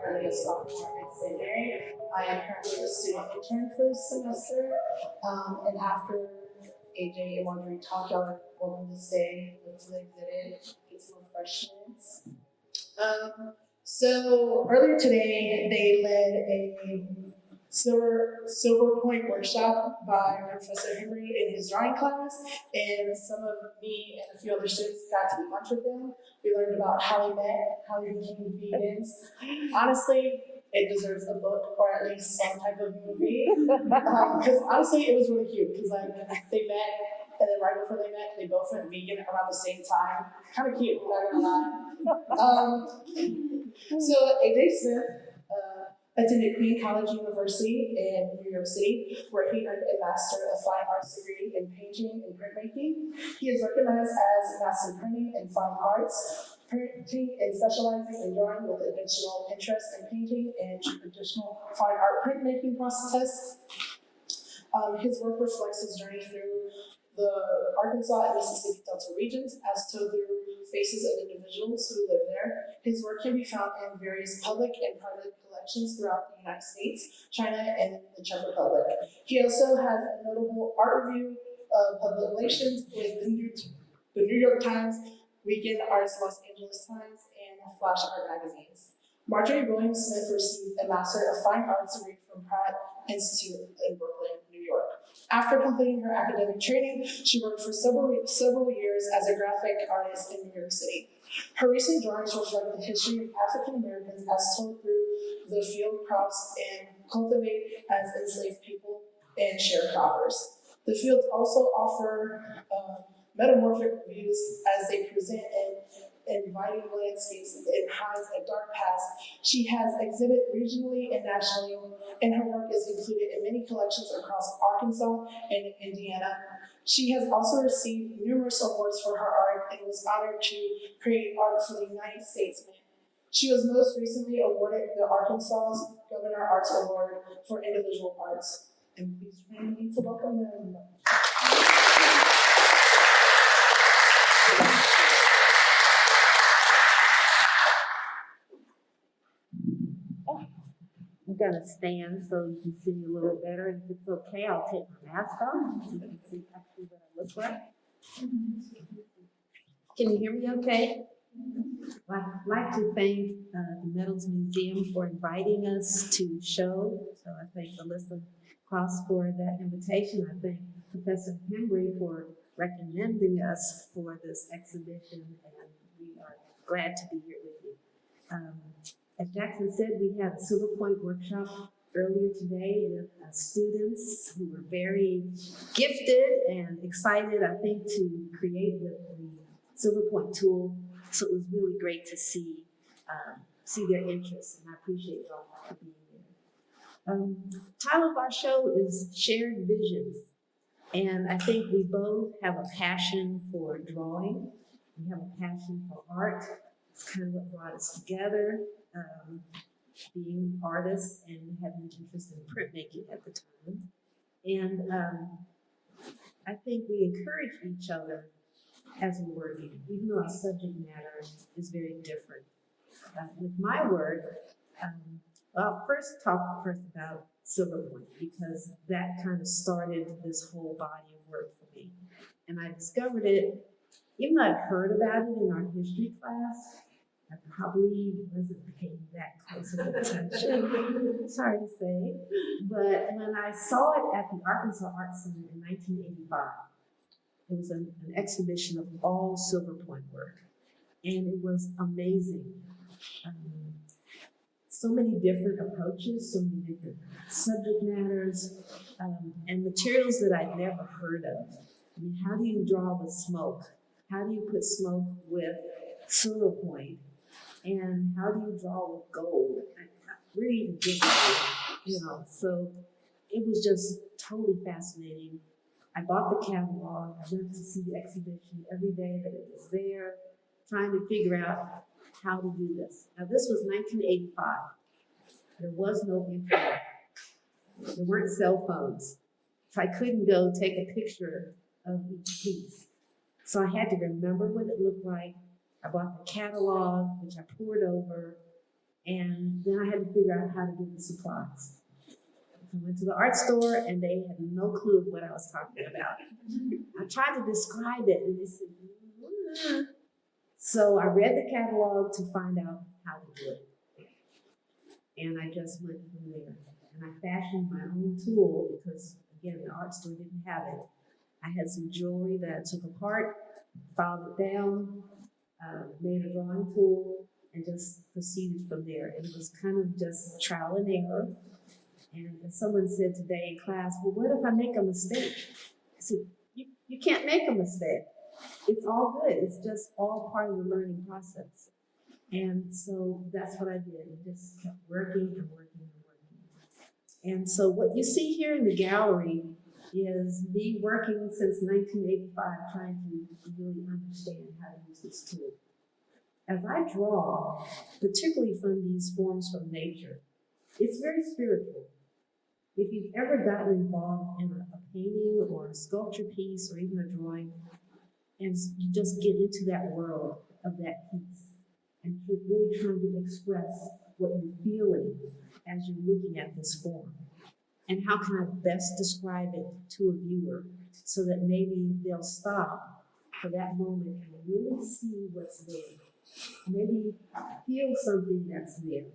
Currently a sophomore at St. Mary. I am currently a student intern for this semester. And after AJ and Marjorie talk, y'all are welcome to stay to the exhibit, get some refreshments. So earlier today, they led a silver point workshop by Professor Henry in his drawing class, and some of me and a few other students got to eat lunch with them. We learned about how they met, how they became vegans. Honestly, it deserves a book or at least some type of movie. Because honestly, it was really cute because like they met, and then right before they met, they both went vegan around the same time. Kind of cute, I'm not gonna lie. So AJ Smith attended Queen College University in New York City, where he earned a Master of Fine Arts degree in painting and printmaking. He is recognized as Master of Printing and Fine Arts, printing and specializing in drawing with additional interest in painting and traditional fine art printmaking process. His work reflects his journey through the Arkansas and Mississippi Delta regions, as told through faces of individuals who live there. His work can be found in various public and private collections throughout the United States, China, and the Czech Republic. He also has a notable art review public relations with the New York Times, Weekend Arts Los Angeles Times, and Flash Art magazines. Marjorie Williams Smith received a Master of Fine Arts degree from Pratt Institute in Brooklyn, New York. After completing her academic training, she worked for several years as a graphic artist in New York City. Her recent drawings reflect the history of African Americans as told through the field crops and cultivated as enslaved people and sharecroppers. The fields also offer metamorphic views as they present inviting landscapes and hides a dark past. She has exhibited regionally and nationally, and her work is included in many collections across Arkansas and Indiana. She has also received numerous awards for her art and was honored to create art for the United States Mint. She was most recently awarded the Arkansas Governor Arts Award for Individual Arts. And please join me to welcome them. I'm gonna stand so you can see me a little better. And if it's okay, I'll take my mask off so you can see actually what I look like. Can you hear me okay? Well, I'd like to thank the Meadows Museum for inviting us to show. So I thank Alyssa Cross for that invitation. I thank Professor Henry for recommending us for this exhibition, and we are glad to be here with you. As Jackson said, we had a Silver Point workshop earlier today with students who were very gifted and excited, I think, to create the Silver Point tool. So it was really great to see their interest, and I appreciate y'all for being here. Title of our show is Shared Visions, and I think we both have a passion for drawing. We have a passion for art. It's kind of what brought us together. Being artists and having an interest in printmaking at the time. And I think we encourage each other as we're working, even though our subject matter is very different. With my work, I'll first talk about Silver Point, because that kind of started this whole body of work for me. And I discovered it, even though I'd heard about it in our history class, I probably wasn't paying that close of attention, sorry to say. But when I saw it at the Arkansas Art Center in 1985, it was an exhibition of all Silver Point work. And it was amazing. So many different approaches, so many different subject matters, and materials that I'd never heard of. I mean, how do you draw with smoke? How do you put smoke with Silver Point? And how do you draw with gold? Where do you even get that? So it was just totally fascinating. I bought the catalog. I went to see the exhibition every day that it was there, trying to figure out how to do this. Now, this was 1985. There was no internet. There weren't cell phones. So I couldn't go take a picture of each piece. So I had to remember what it looked like. I bought the catalog, which I poured over, and then I had to figure out how to get the supplies. I went to the art store, and they had no clue what I was talking about. I tried to describe it, and they said, "Mm." So I read the catalog to find out how to do it. And I just went from there. And I fashioned my own tool because, again, the art store didn't have it. I had some jewelry that I took apart, filed it down, made a drawing tool, and just proceeded from there. And it was kind of just trial and error. And someone said today in class, well, what if I make a mistake? I said, you can't make a mistake. It's all good. It's just all part of the learning process. And so that's what I did. I just kept working and working and working. And so what you see here in the gallery is me working since 1985, trying to really understand how to use this tool. As I draw, particularly from these forms from nature, it's very spiritual. If you've ever gotten involved in a painting or a sculpture piece or even a drawing, and you just get into that world of that piece, and you're really trying to express what you're feeling as you're looking at this form. And how can I best describe it to a viewer so that maybe they'll stop for that moment and really see what's there. Maybe feel something that's there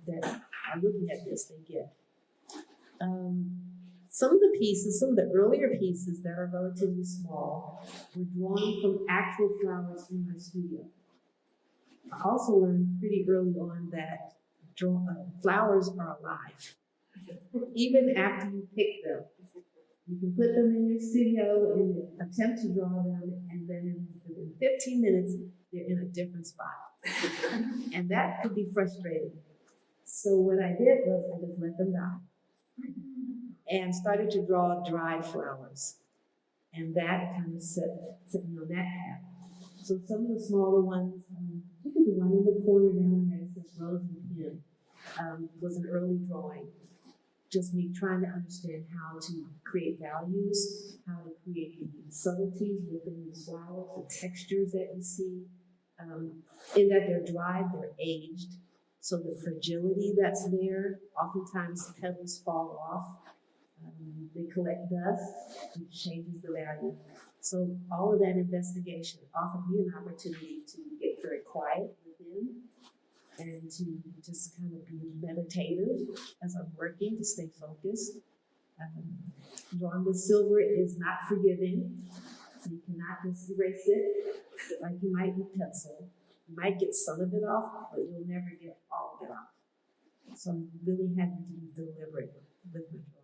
that are looking at this, they get. Some of the pieces, some of the earlier pieces that are relatively small were drawn from actual flowers in my studio. I also learned pretty early on that flowers are alive. Even after you pick them, you can put them in your studio and attempt to draw them, and then within 15 minutes, they're in a different spot. And that could be frustrating. So what I did was I just let them die and started to draw dried flowers. And that kind of set me on that path. So some of the smaller ones, you can do one in the corner down there that says Rose and Pin, was an early drawing. Just me trying to understand how to create values, how to create the subtleties within these flowers, the textures that you see, in that they're dried, they're aged. So the fragility that's there, oftentimes the petals fall off. They collect dust, which changes the value. So all of that investigation offered me an opportunity to get very quiet within and to just kind of be meditative as I'm working to stay focused. Drawing with silver is not forgiving, so you cannot just erase it like you might with pencil. You might get some of it off, but you'll never get all of it off. So I'm really having to be deliberate with my drawing.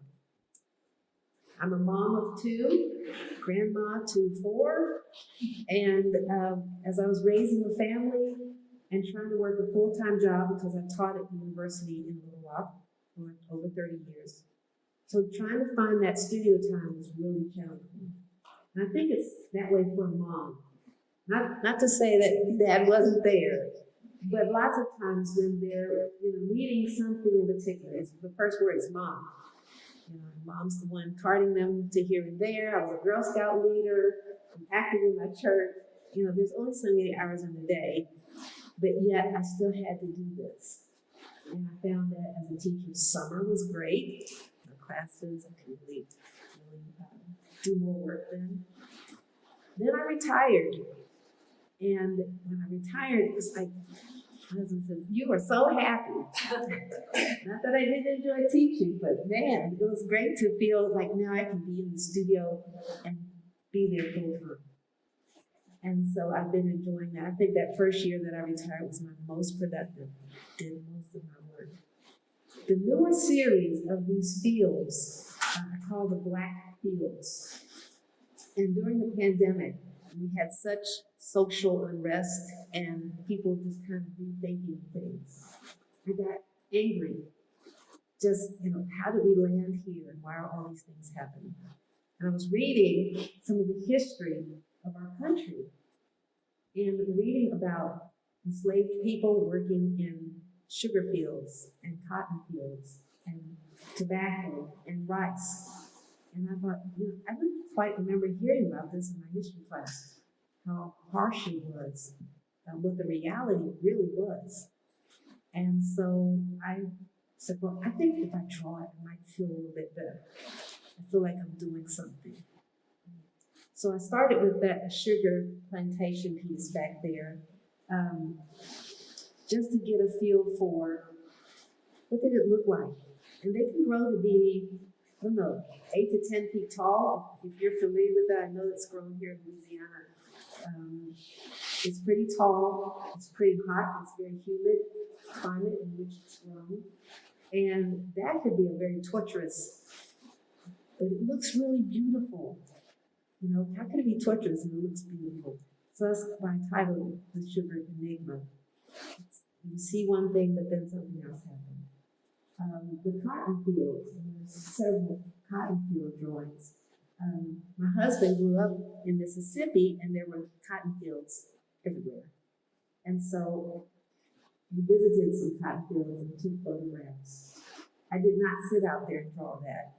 I'm a mom of two, grandma to four, and as I was raising a family and trying to work a full-time job because I taught at the university in Little Rock for over 30 years. So trying to find that studio time was really challenging. And I think it's that way for a mom. Not to say that dad wasn't there, but lots of times when they're needing something in particular, the first word is mom. Mom's the one carting them to here and there. I was a Girl Scout leader. I'm active in my church. There's only so many hours in the day, but yet I still had to do this. And I found that as a teacher, summer was great. My classes, I could really do more work then. Then I retired. And when I retired, it was like, my husband said, you were so happy. Not that I didn't enjoy teaching, but man, it was great to feel like now I can be in the studio and be there full time. And so I've been enjoying that. I think that first year that I retired was my most productive. Did most of my work. The newer series of these fields I call the Black Fields. And during the pandemic, we had such social unrest and people just kind of rethinking things. I got angry. Just, how did we land here and why are all these things happening? And I was reading some of the history of our country and reading about enslaved people working in sugar fields and cotton fields and tobacco and rice. And I thought, I didn't quite remember hearing about this in my history class, how harsh it was, what the reality really was. And so I said, well, I think if I draw it, I might feel a little bit better. I feel like I'm doing something. So I started with that sugar plantation piece back there, just to get a feel for what did it look like. And they can grow to be, I don't know, 8 to 10 feet tall. If you're familiar with that, I know it's grown here in Louisiana. It's pretty tall, it's pretty hot, it's very humid climate in which it's grown. And that could be a very torturous, but it looks really beautiful. How can it be torturous and it looks beautiful? So that's why I titled the Sugar Enigma. You see one thing, but then something else happens. The cotton fields, there's several cotton field drawings. My husband grew up in Mississippi, and there were cotton fields everywhere. And so we visited some cotton fields and took photographs. I did not sit out there and draw that.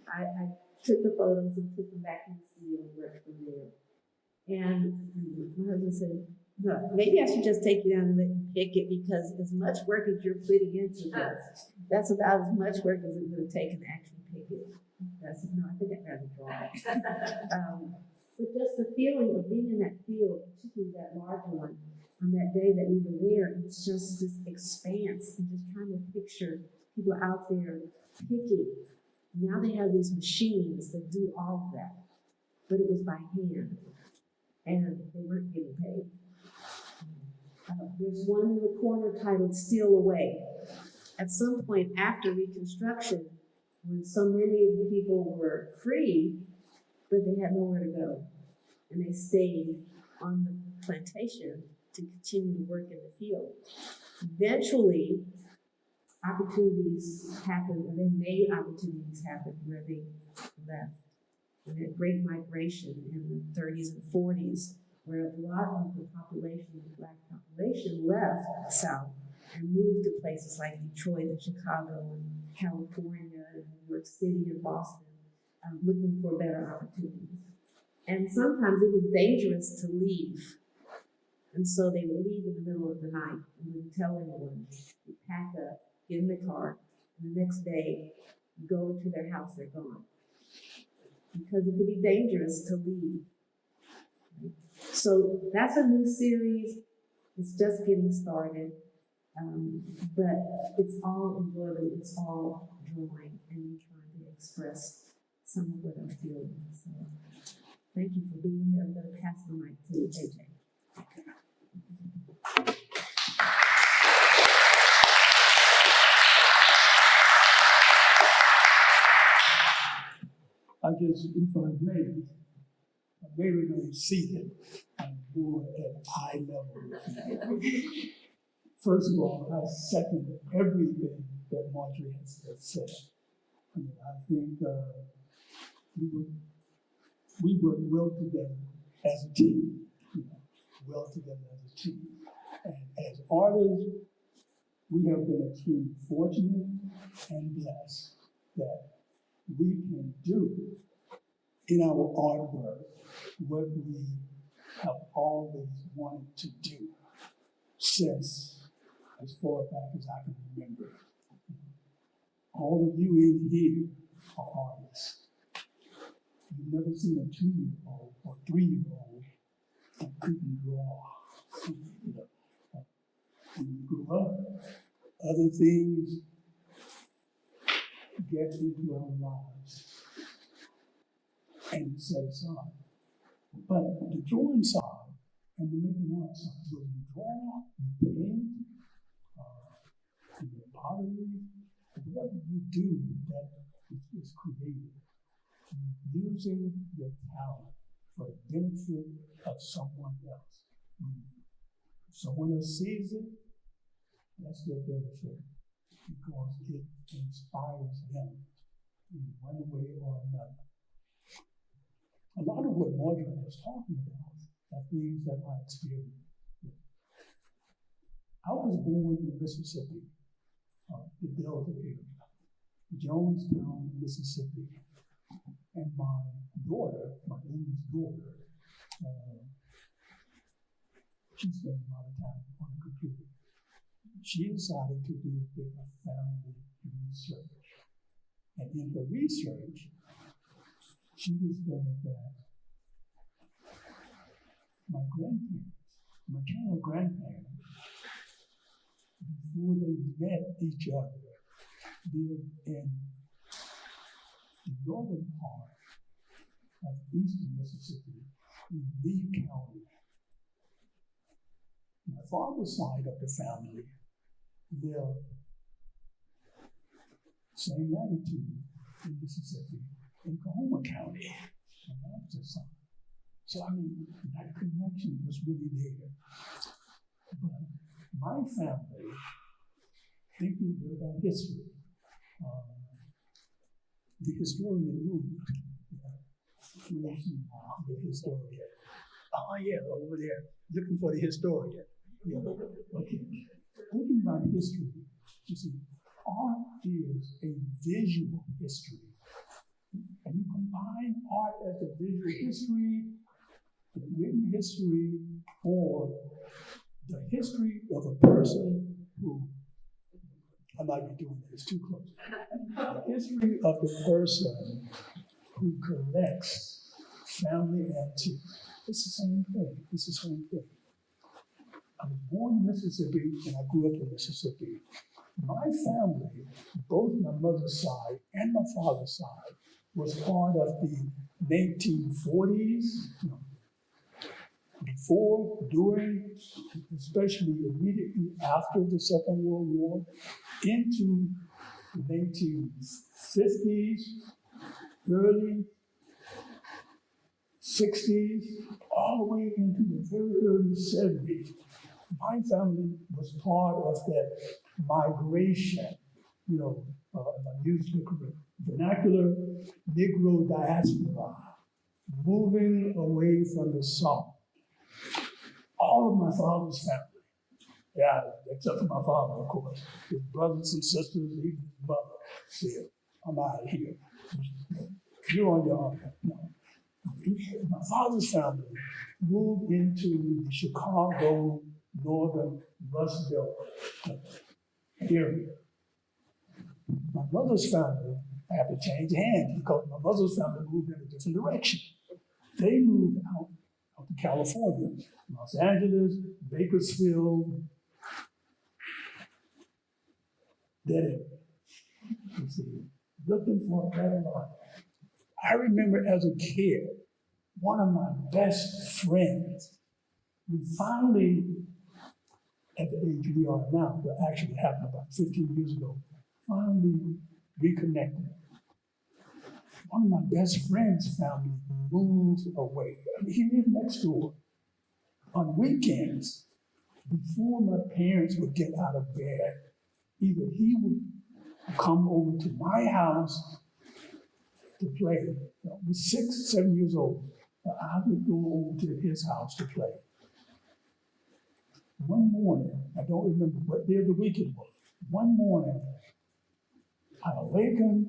I took the photos and took them back to the studio and worked from there. And my husband said, no, maybe I should just take you down and let you pick it, because as much work as you're putting into this, that's about as much work as it would have taken to actually pick it. I said, no, I think I'd rather draw it. But just the feeling of being in that field, particularly that large one, on that day that we were there, it's just this expanse, and just trying to picture people out there picking. Now they have these machines that do all of that, but it was by hand, and they weren't getting paid. There's one in the corner titled "Steal Away." At some point after Reconstruction, when so many of the people were free, but they had nowhere to go, and they stayed on the plantation to continue to work in the field. Eventually, opportunities happened, and they made opportunities happen where they left. And that great migration in the 30s and 40s, where a lot of the population, the Black population, left the South and moved to places like Detroit and Chicago and California and New York City and Boston, looking for better opportunities. And sometimes it was dangerous to leave. And so they would leave in the middle of the night and wouldn't tell anyone. They'd pack up, get in the car, and the next day, go to their house, they're gone. Because it could be dangerous to leave. So that's a new series. It's just getting started. But it's all enjoyable, it's all drawing, and trying to express some of what I'm feeling. So thank you for being here. I'm going to pass the mic to AJ. I guess if I may remain seated and more at eye level. First of all, I second everything that Marjorie has said. I think we work well together as a team. Well together as a team. And as artists, we have been extremely fortunate and blessed that we can do in our artwork what we have always wanted to do since as far back as I can remember. All of you in here are artists. You've never seen a 2-year-old or 3-year-old that couldn't draw. When you grew up, other things get into our lives and set aside. But the drawing side and the making art side, when you draw, you paint, you pottery, whatever you do that is creative, using your talent for the benefit of someone else. If someone else sees it, that's their benefit, because it inspires them in one way or another. A lot of what Marjorie was talking about are things that I experienced. I was born in Mississippi, the Delta area, Jonestown, Mississippi. daughter, my oldest daughter, she spent a lot of time on the computer. She decided to do a bit of family research. And in her research, she discovered that my grandparents, maternal grandparents, before they met each other, lived in the northern part of eastern Mississippi, in Lee County. My father's side of the family lived same latitude in Mississippi, in Coahoma County, on the opposite side. So, I mean, that connection was really there. But my family, thinking about history, the historian moved. The historian. Oh, yeah, over there, looking for the historian. Yeah. Okay. Thinking about history, you see, art is a visual history. And you combine art as a visual history, the written history, or the history of a person who, I might be doing this too close, the history of the person who collects family antiques. It's the same thing. It's the same thing. I was born in Mississippi and I grew up in Mississippi. My family, both my mother's side and my father's side, was part of the 1940s, before, during, especially immediately after the Second World War, into the 1950s, early 60s, all the way into the very early 70s. My family was part of that migration, I use the vernacular Negro diaspora, moving away from the South. All of my father's family, yeah, except for my father, of course, his brothers and sisters, even his mother, said, I'm out of here. You're on your own. No. My father's family moved into the Chicago northern Rust Belt area. My mother's family had to change hands because my mother's family moved in a different direction. They moved out to California, Los Angeles, Bakersfield, that area. You see, looking for a better life. I remember as a kid, one of my best friends, we finally, at the age we are now, but actually happened about 15 years ago, finally reconnected. One of my best friend's family moved away. I mean, he lived next door. On weekends, before my parents would get out of bed, either he would come over to my house to play. I was 6, 7 years old. I would go over to his house to play. One morning, I don't remember what day of the week it was. One morning, I awakened,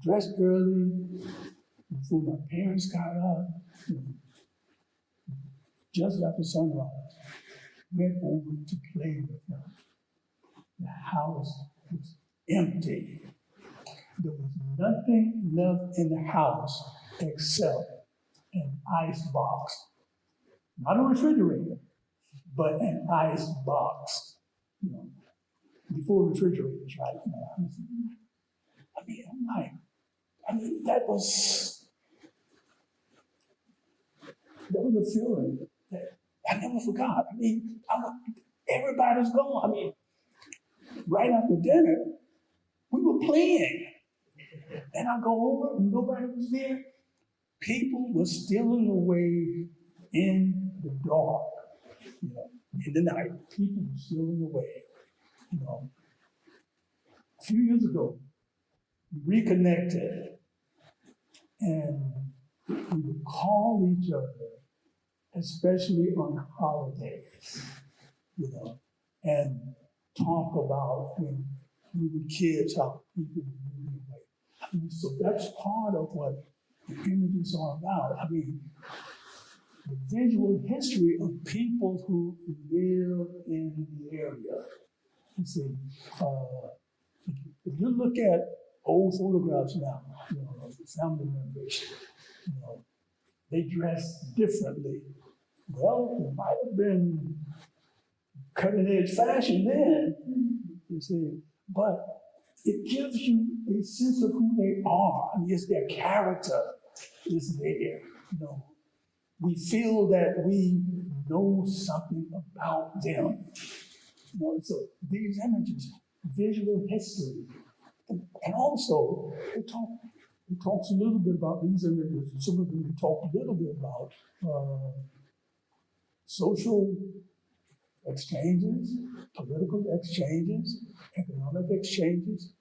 dressed early, before my parents got up, just after sunrise, went over to play with them. The house was empty. There was nothing left in the house except an ice box. Not a refrigerator, but an ice box. Before refrigerators, right? That was a feeling that I never forgot. Everybody's gone. Right after dinner, we were playing. And I go over and nobody was there. People were stealing away in the dark, in the night. People were stealing away, A few years ago, we reconnected and we would call each other, especially on holidays, and talk about when we were kids, how people were moving away. So that's part of what the images are about. I mean, the visual history of people who live in the area. You see, if you look at old photographs now, of family members, they dress differently. Well, it might have been cutting edge fashion then, you see, but it gives you a sense of who they are. I mean, it's their character is there, We feel that we know something about them. So these images, visual history, and also it talks a little bit about these images. Some of them talk a little bit about social exchanges, political exchanges, economic exchanges.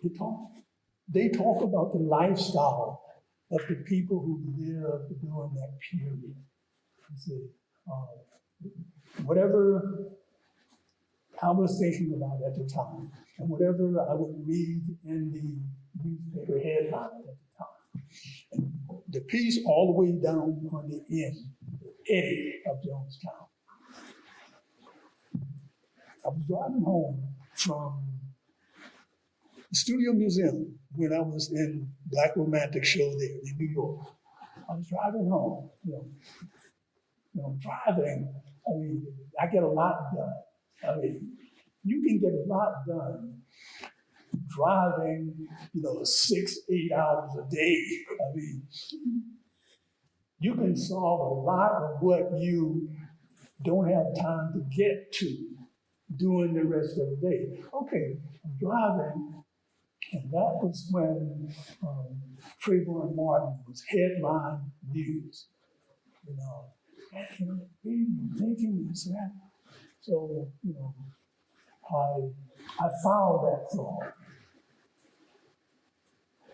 They talk about the lifestyle of the people who lived during that period. You see, whatever I was thinking about at the time, and whatever I would read in the newspaper headline at the time. And the piece all the way down on the end, Eddie of Jonestown. I was driving home from the Studio Museum when I was in Black Romantic Show there in New York. I was driving home, driving, I mean, I get a lot done. I mean, you can get a lot done driving, 6-8 hours a day. I mean, you can solve a lot of what you don't have time to get to during the rest of the day. Okay, I'm driving, and that was when Trayvon Martin was headline news, and thinking this and that. So, I followed that thought.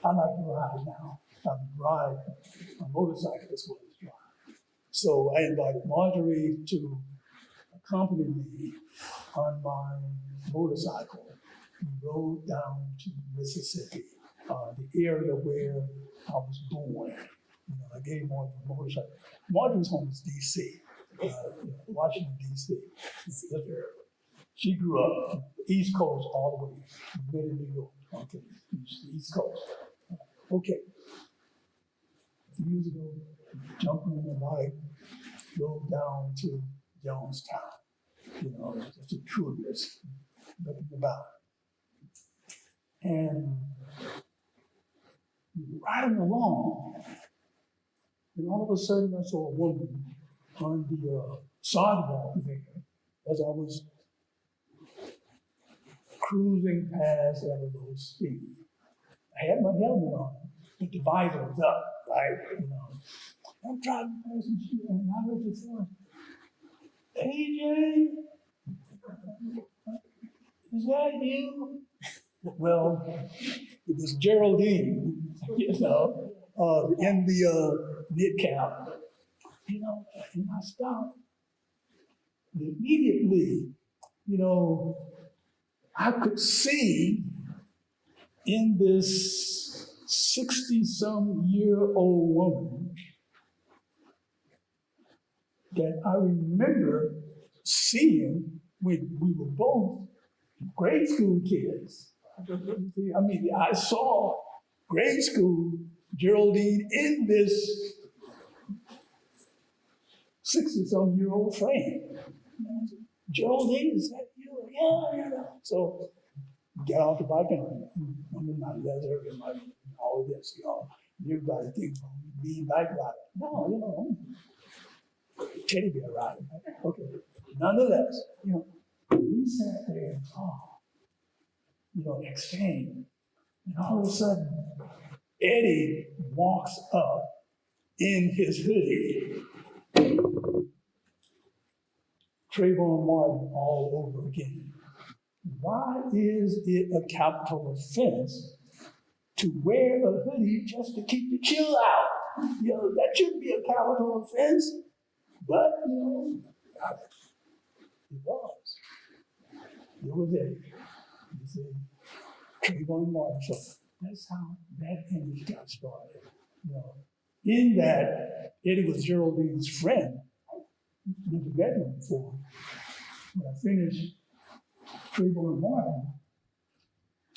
I like to ride now. I ride a motorcycle as well as drive. So I invited Marjorie to accompany me on my motorcycle. We rode down to Mississippi, the area where I was born. I gave Marjorie a motorcycle. Marjorie's home is D.C., Washington, D.C. She grew up East Coast all the way, mid in New York, okay, East Coast. Okay. A few years ago, jumped on the bike, drove down to Jonestown, just a tourist, looking about. And riding along, and all of a sudden I saw a woman on the sidewalk there as I was cruising past at a low speed. I had my helmet on, but the visor was up, right? I'm driving past and I heard this voice, AJ, is that you? Well, it was Geraldine, in the knit cap, and I stopped. And immediately, I could see in this 60-some-year-old woman that I remember seeing when we were both grade school kids. I mean, I saw grade school Geraldine in this 60-some-year-old frame. Geraldine, is that you? Yeah. So get off the bike and I'm in my leather and all of this, Everybody thinks, being bike rider. No, teddy bear riding. Okay. Nonetheless, we sat there and talked, exchanged. And all of a sudden, Eddie walks up in his hoodie. Trayvon Martin all over again. Why is it a capital offense to wear a hoodie just to keep the chill out? That shouldn't be a capital offense. But, it was. It was Eddie. You see, Trayvon Martin. So that's how that image got started. You know, in that Eddie was Geraldine's friend, never met him before. When I finished Freeborn Martin,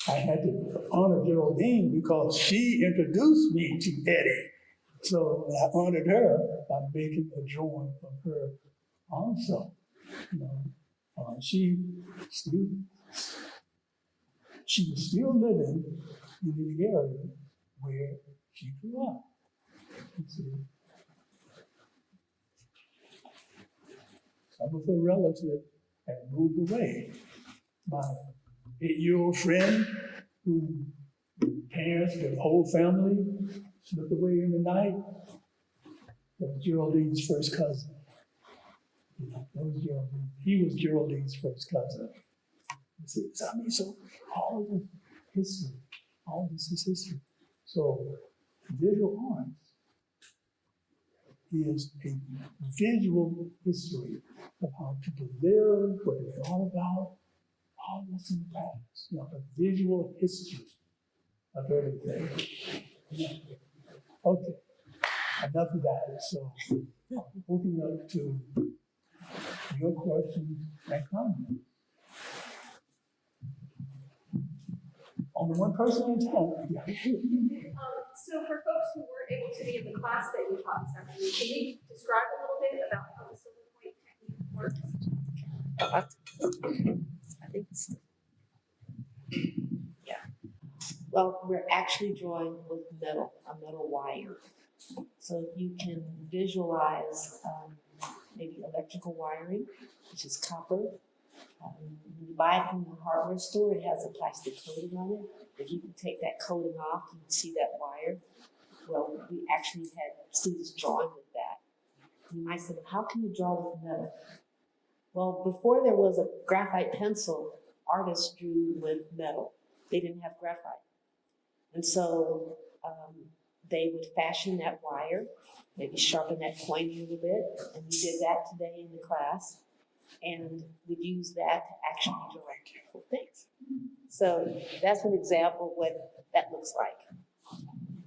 I had to honor Geraldine because she introduced me to Eddie. So I honored her by making a drawing of her also. You know, she was still living in the area where she grew up. You see. Some of her relatives had moved away. My 8-year-old friend, whose parents, the whole family, slipped away in the night, that was Geraldine's first cousin. That was Geraldine. He was Geraldine's first cousin. So, I mean, so all of history, all this is history. So visual arts is a visual history of how people lived, what they thought about, all that's in the past. You know, a visual history of everything. Yeah. Okay, enough of that. So I'm opening up to your questions and comments. Only one person at a time. Yeah. So for folks who weren't able to be in the class that you taught this afternoon, can you describe a little bit about how the silver point technique works? I think it's, yeah. Well, we're actually drawing with a metal wire. So if you can visualize maybe electrical wiring, which is copper. When you buy it from the hardware store, it has a plastic coating on it. If you can take that coating off, you can see that wire. Well, we actually had students drawing with that. You might say, how can you draw with metal? Well, before there was a graphite pencil, artists drew with metal. They didn't have graphite. And so they would fashion that wire, maybe sharpen that point a little bit, and we did that today in the class, and we'd use that to actually draw cool things. So that's an example of what that looks like.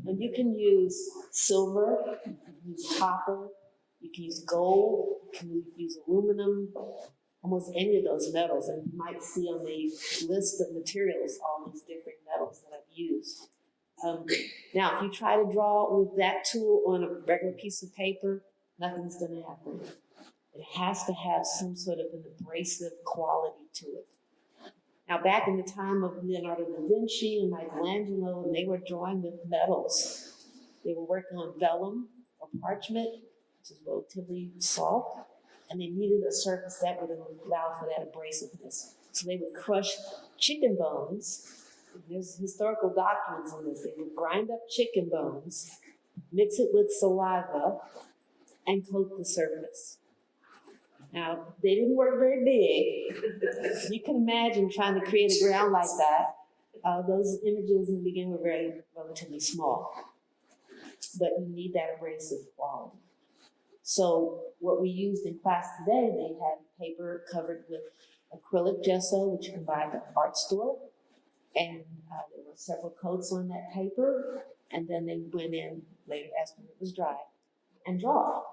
And you can use silver, you can use copper, you can use gold, you can use aluminum, almost any of those metals. And you might see on the list of materials all these different metals that I've used. Now, if you try to draw with that tool on a regular piece of paper, nothing's going to happen. It has to have some sort of an abrasive quality to it. Now, back in the time of Leonardo da Vinci and Michelangelo, when they were drawing with metals, they were working on vellum or parchment, which is relatively soft, and they needed a surface that would allow for that abrasiveness. So they would crush chicken bones. There's historical documents on this. They would grind up chicken bones, mix it with saliva, and coat the surface. Now, they didn't work very big. You can imagine trying to create a ground like that. Those images in the beginning were relatively small, but you need that abrasive quality. So what we used in class today, they had paper covered with acrylic gesso, which you can buy at the art store. And there were several coats on that paper. And then they went in later after it was dry and draw.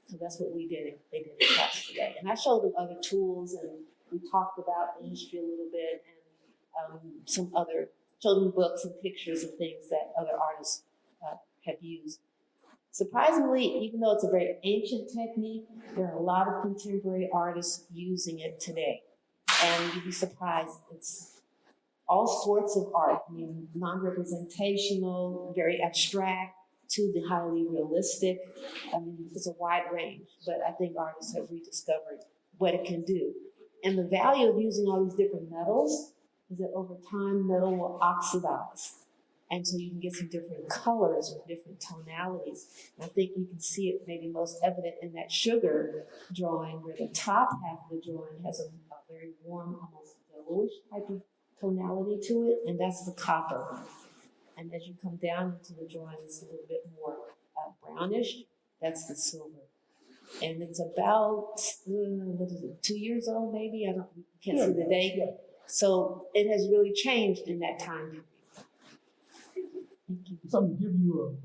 So that's what we did. They did in class today. And I showed them other tools, and we talked about the history a little bit, and showed them books and pictures of things that other artists have used. Surprisingly, even though it's a very ancient technique, there are a lot of contemporary artists using it today. And you'd be surprised, it's all sorts of art. I mean, non-representational, very abstract, to the highly realistic. I mean, it's a wide range, but I think artists have rediscovered what it can do. And the value of using all these different metals is that over time, metal will oxidize. And so you can get some different colors or different tonalities. And I think you can see it maybe most evident in that sugar drawing, where the top half of the drawing has a very warm, almost yellowish type of tonality to it, and that's the copper. And as you come down into the drawing, it's a little bit more brownish. That's the silver. And it's about, 2 years old maybe? I can't see the date. Yeah. So it has really changed in that time. Thank you. So I'm going to give you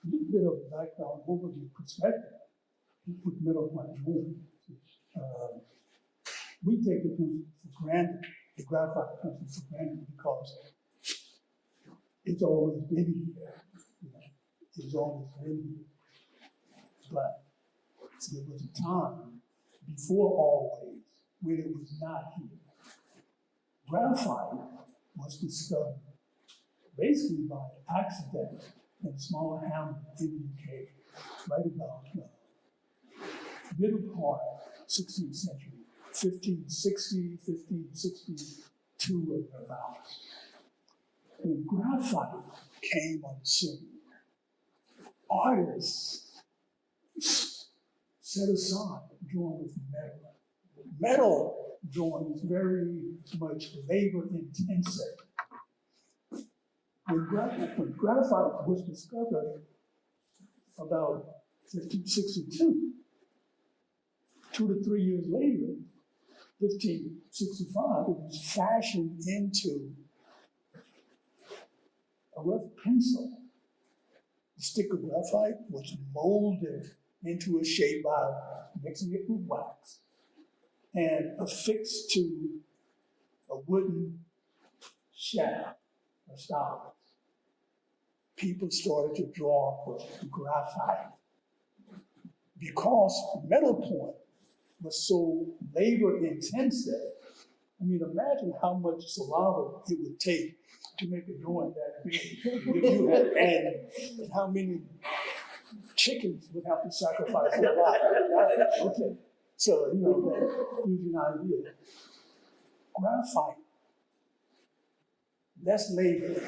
little bit of background overview perspective with Middle Point Home. We take the principle for granted, the graphite principle for granted because it's always been here. You know, it's always been here. But there was a time before always when it was not here. Graphite was discovered basically by accident in a small hamlet in the UK, right about middle part 16th century, 1560, 1562 or thereabouts. When graphite came on the scene, artists set aside drawing with metal. Metal drawing is very much labor intensive. When graphite was discovered about 1562, 2 to 3 years later, 1565, it was fashioned into a rough pencil. The stick of graphite was molded into a shape by mixing it with wax and affixed to a wooden shaft or style. People started to draw with graphite because metal point was so labor intensive. I mean, imagine how much saliva it would take to make a drawing that big. And how many chickens would have to sacrifice their life. Okay, so, you know, that gives you an idea. Graphite, less labor,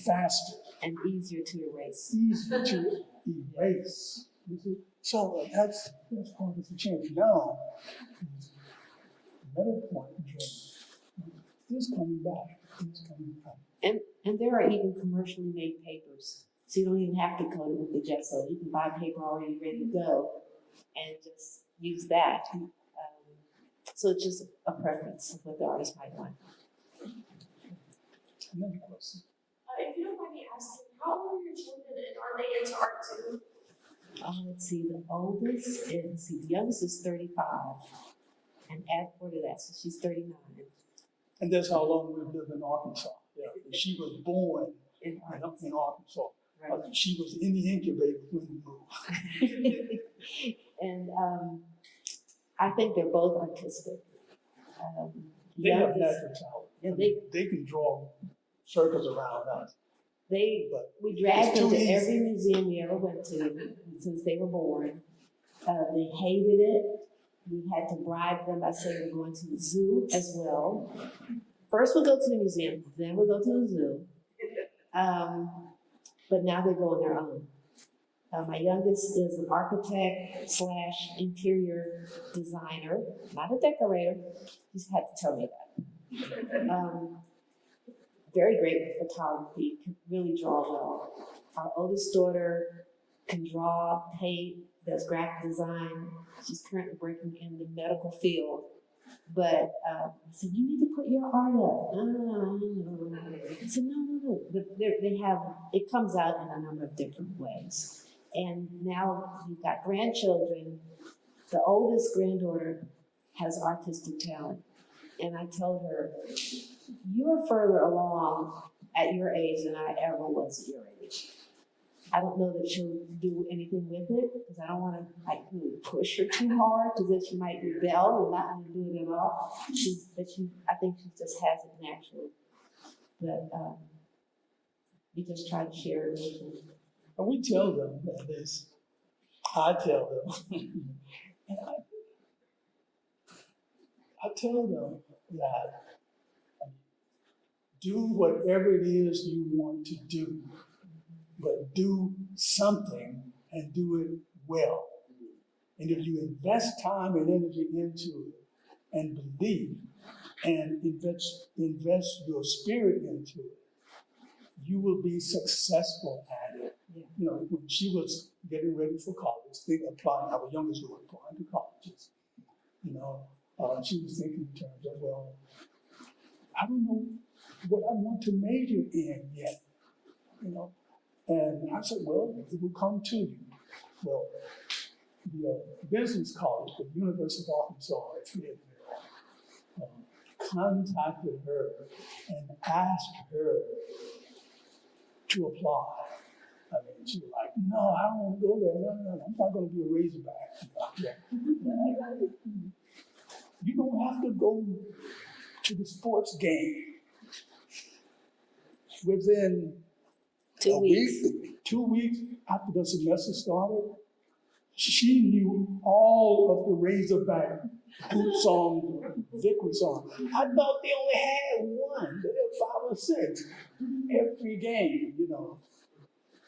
faster. And easier to erase. Easier to erase. You see? So that's part of the change. Now, metal point is coming back. It's coming back. And there are even commercially made papers. So you don't even have to coat it with the gesso. You can buy paper already ready to go and just use that. So it's just a preference of what the artist might want. Another question. If you don't mind me asking, how old are your children and are they into art too? Let's see, the oldest is, the youngest is 35. And add 4 to that, so she's 39. And that's how long we've lived in Arkansas. Yeah. She was born In Arkansas. in Arkansas. Right. She was in the incubator when we moved. And I think they're both artistic. They have youngest- natural talent. Yeah, They can draw circles around us. We dragged It's them too to easy. every museum we ever went to since they were born. They hated it. We had to bribe them by saying we're going to the zoo as well. First we'll go to the museum, then we'll go to the zoo. But now they go on their own. My youngest is an architect / interior designer, not a decorator. He's had to tell me that. Very great with photography, can really draw well. Our oldest daughter can draw, paint, does graphic design. She's currently working in the medical field. But I said, you need to put your art up. I said, no. But they have, it comes out in a number of different ways. And now you've got grandchildren. The oldest granddaughter has artistic talent. And I told her, you're further along at your age than I ever was at your age. I don't know that she'll do anything with it because I don't want to really push her too hard because then she might rebel and not want to do it at all. I think she just has it naturally. But we just try to share it with them. And we tell them that this, I tell them, and I tell them that do whatever it is you want to do, but do something and do it well. And if you invest time and energy into it and believe and invest your spirit into it, you will be successful at it. Yeah. You know, when she was getting ready for college, our youngest daughter applying to colleges, you know, she was thinking in terms of, well, I don't know what I want to major in yet. You know, And I said, well, it will come to you. Well, the business college, the University of Arkansas at Fayetteville, contacted her and asked her to apply. I mean, she was like, no, I don't want to go there. No, I'm not going to be a Razorback. You don't have to go to the sports game. Within 2 weeks. 2 weeks after the semester started, she knew all of the Razorback boot songs, victory songs. I thought they only had one. They had 5 or 6 every game, you know.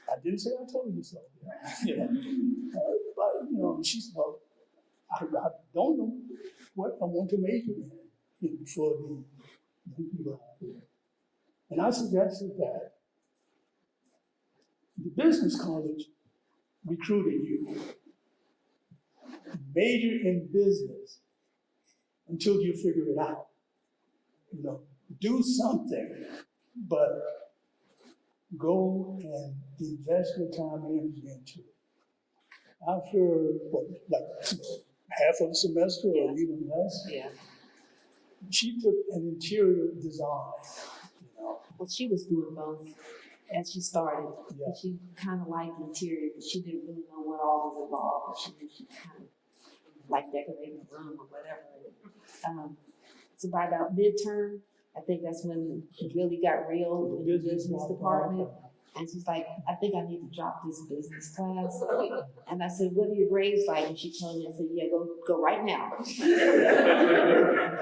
I didn't say I told you so. You know. But, you know, she said, well, I don't know what I want to major in for the young people out there. And I suggested that the business college recruited you. Major in business until you figure it out. You know, do something, but go and invest your time and energy into it. After half of the semester or even less, she took an interior design. You know, Well, she was doing both as she started. Yeah. She kind of liked interior, but she didn't really know what all was involved. She knew she kind of liked decorating the room or whatever. So by about midterm, I think that's when it really got real in the business department. And she's like, I think I need to drop this business class. And I said, what are your grades like? And she told me, I said, yeah, go right now.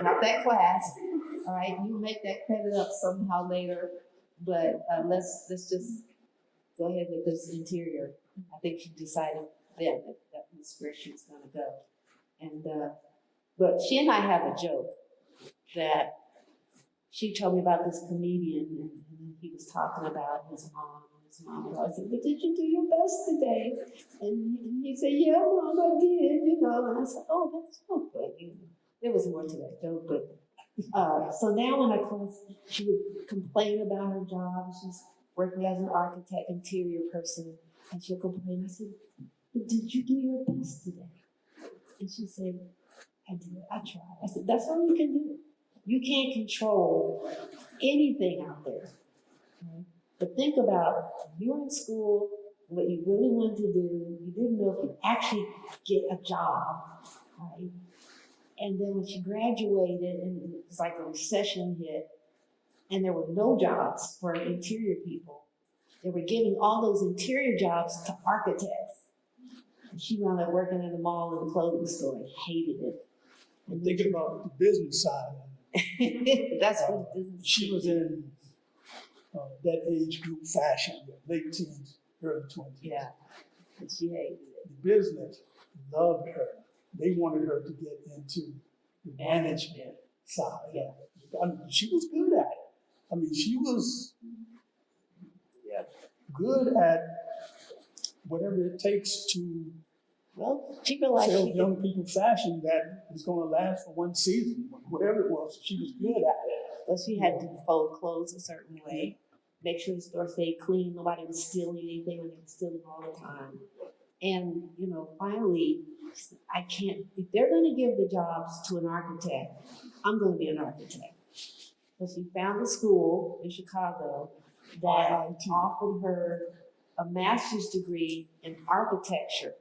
Drop that class. All right, you make that credit up somehow later, but let's just go ahead with this interior. I think she decided then that was where she was going to go. And but she and I have a joke that she told me about this comedian, and he was talking about his mom. I said, but did you do your best today? And he said, yeah, Mom, I did, you know. And I said, oh, that's so good. You know, there was more to that joke, but so now in our class, she would complain about her job. She's working as an architect, interior person, and she'll complain. I said, but did you do your best today? And she said, I did, I tried. I said, that's all you can do. You can't control anything out there. Right? But think about, you were in school, what you really wanted to do, you didn't know if you'd actually get a job, right? And then when she graduated, and it was like a recession hit, and there were no jobs for interior people, they were giving all those interior jobs to architects. And she wound up working in the mall and the clothing store and hated it. And thinking about the business side. That's what business. She was in that age group fashion, late teens, early 20s. Yeah, and she hated it. The business loved her. They wanted her to get into the management side. Yeah. I mean, she was good at it. I mean, she was good at whatever it takes to Well, she realized sell she could, young people fashion that is going to last for one season, whatever it was. She was good at it. well, she had to fold clothes a certain way, make sure the store stayed clean, nobody was stealing anything when they were stealing all the time. And, you know, finally, she said, I can't, if they're going to give the jobs to an architect, I'm going to be an architect. So she found a school in Chicago that offered her a master's degree in architecture.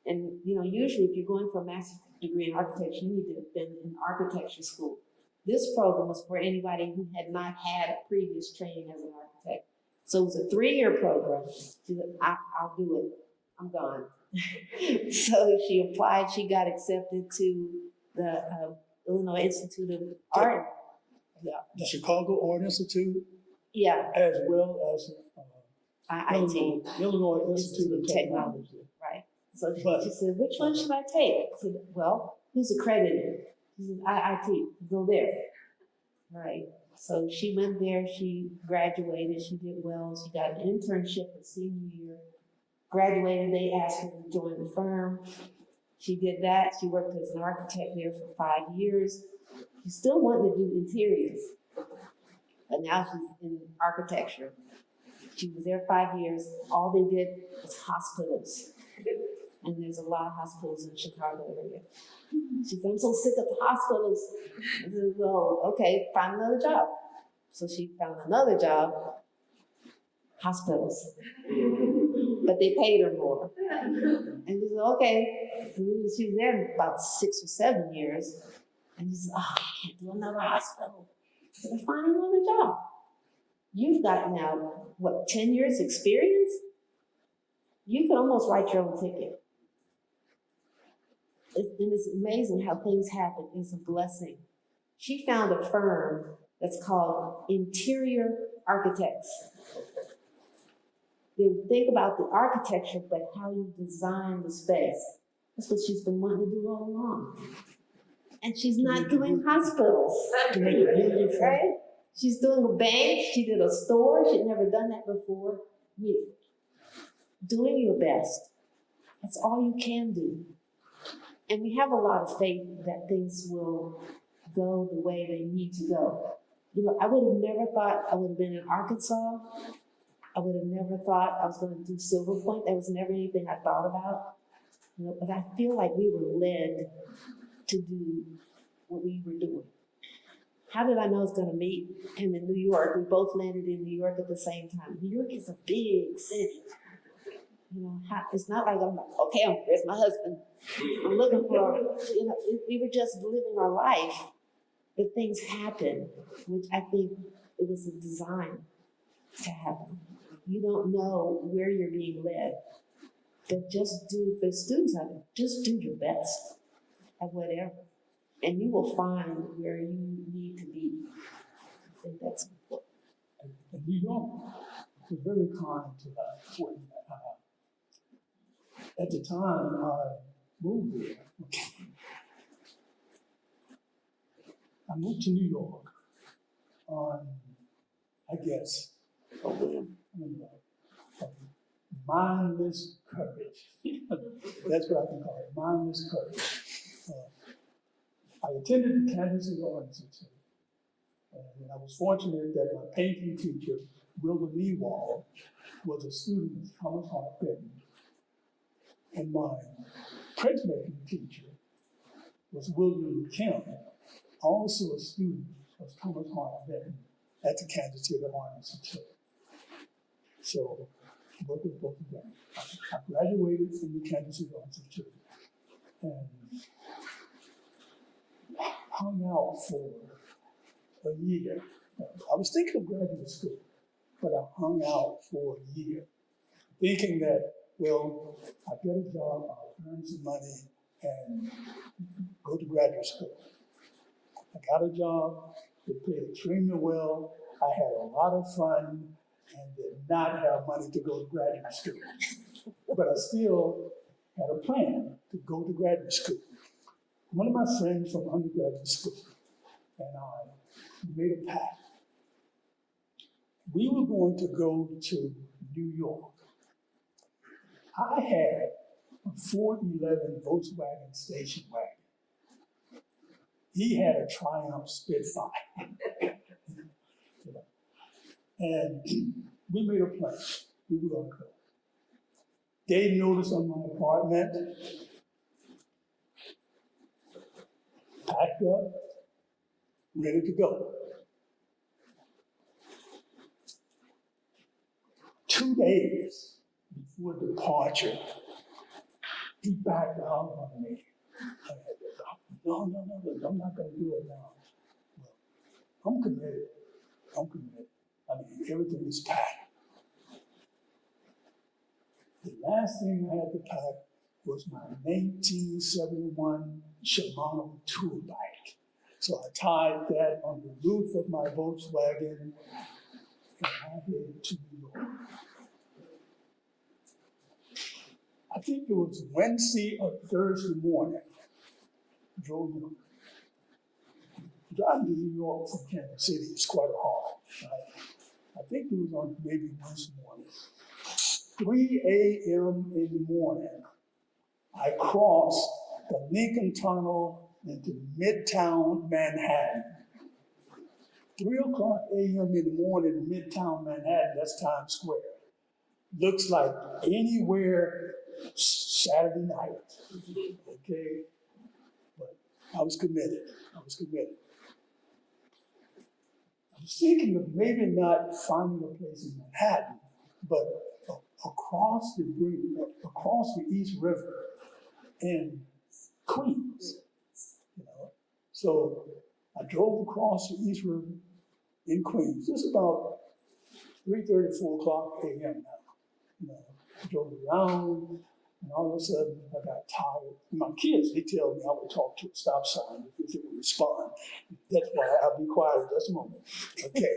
And, you know, usually if you're going for a master's degree in architecture, you need to have been in architecture school. This program was for anybody who had not had a previous training as an architect. So it was a 3-year program. She said, I'll do it. I'm gone. So she applied. She got accepted to the Illinois Institute of Art. Yeah. The Chicago Art Institute, Yeah, as well as IT. Illinois Institute of Technology. Right. So But- she said, which one should I take? I said, well, who's accredited? She said, IT, go there. Right. So she went there, she graduated, she did well, she got an internship her senior year. Graduated, they asked her to join the firm. She did that, she worked as an architect there for 5 years. She still wanted to do interiors, but now she's in architecture. She was there 5 years. All they did was hospitals. And there's a lot of hospitals in the Chicago area. She said, I'm so sick of the hospitals. I said, well, okay, find another job. So she found another job, hospitals. But they paid her more. And she said, okay. And she was there about 6 or 7 years. And she said, oh, I can't do another hospital. I said, find another job. You've got now, 10 years experience? You can almost write your own ticket. And it's amazing how things happen. It's a blessing. She found a firm that's called Interior Architects. They think about the architecture, but how you design the space. That's what she's been wanting to do all along. And she's not doing hospitals, right? She's doing a bank. She did a store. She'd never done that before. Doing your best. That's all you can do. And we have a lot of faith that things will go the way they need to go. You know, I would have never thought I would have been in Arkansas. I would have never thought I was going to do Silver Point. That was never anything I thought about. You know, but I feel like we were led to do what we were doing. How did I know I was going to meet him in New York? We both landed in New York at the same time. New York is a big city. You know, it's not like I'm like, okay, where's my husband? I'm looking for, you know, we were just living our life. But things happen, which I think it was a design to happen. You don't know where you're being led, but just do, for students out there, just do your best at whatever. And you will find where you need to be. I think that's important. And New York was very kind to us. At the time I moved there, I moved to New York on, I guess, mindless courage. That's what I can call it, mindless courage. I attended the Kansas City Art Institute, and I was fortunate that my painting teacher, Wilbur Newall, was a student of Thomas Hart Benton. And my printmaking teacher was William Kim, also a student of Thomas Hart Benton at the Kansas City Art Institute. So I worked with both of them. I graduated from the Kansas City Art Institute and hung out for a year. I was thinking of graduate school, but I hung out for a year, thinking that, well, I'll get a job, I'll earn some money, and go to graduate school. I got a job, they paid extremely well, I had a lot of fun, and did not have money to go to graduate school. But I still had a plan to go to graduate school. One of my friends from undergraduate school and I made a pact. We were going to go to New York. I had a Ford 11 Volkswagen station wagon. He had a Triumph Spitfire. And we made a plan. We were going to go. Gave notice on my apartment. Packed up, ready to go. 2 days before departure, he backed out on me. I had to, no, I'm not going to do it now. Well, I'm committed. I mean, everything is packed. The last thing I had to pack was my 1971 Shimano tour bike. So I tied that on the roof of my Volkswagen and I headed to New York. I think it was Wednesday or Thursday morning. Drove New York. Driving to New York from Kansas City is quite a haul. I think it was on maybe Wednesday morning. 3 a.m. in the morning, I crossed the Lincoln Tunnel into Midtown Manhattan. 3 o'clock a.m. in the morning in Midtown Manhattan, that's Times Square. Looks like anywhere Saturday night, okay? But I was committed. I was thinking of maybe not finding a place in Manhattan, but across the East River in Queens, you know. So I drove across the East River in Queens. It's about 3:30, 4 o'clock a.m. now. You know, I drove around, and all of a sudden I got tired. My kids, they tell me I would talk to a stop sign if it would respond. That's why I'll be quiet just a moment. Okay.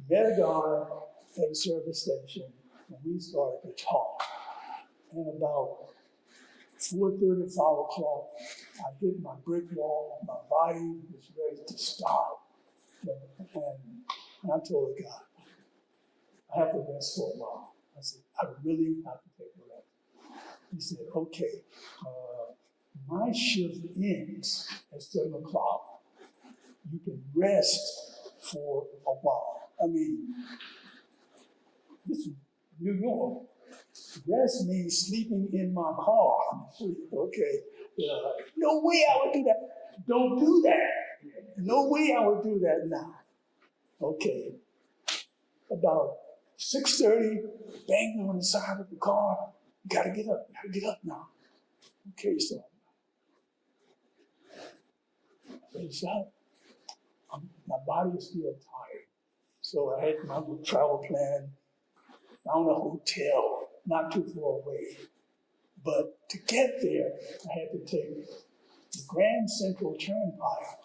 Met a guy at a service station, and we started to talk. And about 4:30, 5 o'clock, I hit my brick wall. My body was ready to stop. And I told the guy, I have to rest for a while. I said, I really have to take a rest. He said, okay, my shift ends at 7 o'clock. You can rest for a while. I mean, this is New York. Rest means sleeping in my car. Okay. No way I would do that. Don't do that. No way I would do that now. Okay. About 6:30, banging on the side of the car. Gotta get up now. Okay, so it's out. My body is still tired. So I had my travel plan, found a hotel not too far away. But to get there, I had to take the Grand Central Turnpike.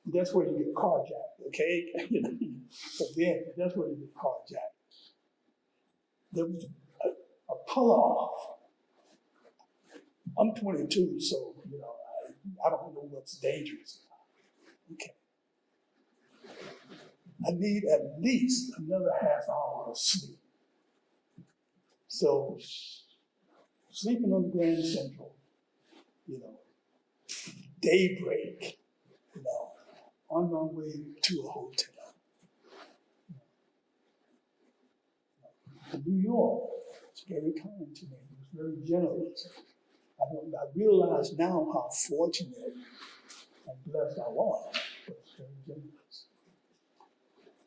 That's where you get carjacked, okay? So then, that's where you get carjacked. There was a pull-off. I'm 22, so, I don't know what's dangerous. Okay. I need at least another half hour of sleep. So, sleeping on the Grand Central, daybreak, on my way to a hotel. New York was very kind to me. It was very generous. I realize now how fortunate and blessed I was, but it's very generous.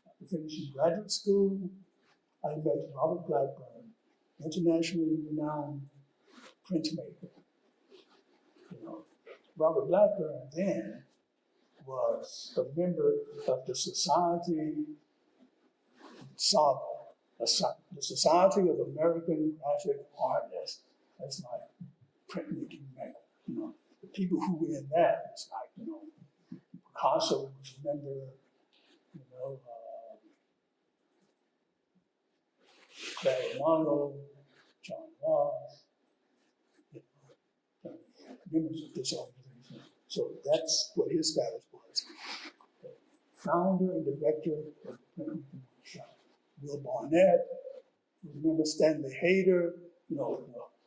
After finishing graduate school, I met Robert Blackburn, internationally renowned printmaker. Robert Blackburn then was a member of the Society, SAGA, the Society of American Graphic Artists. That's like printmaking, the people who were in that, it's like, Picasso was a member, Clarimonto, John Ross, members of this organization. So that's what his status was. Founder and director of the printmaking workshop. Will Barnett, remember Stanley Hayter,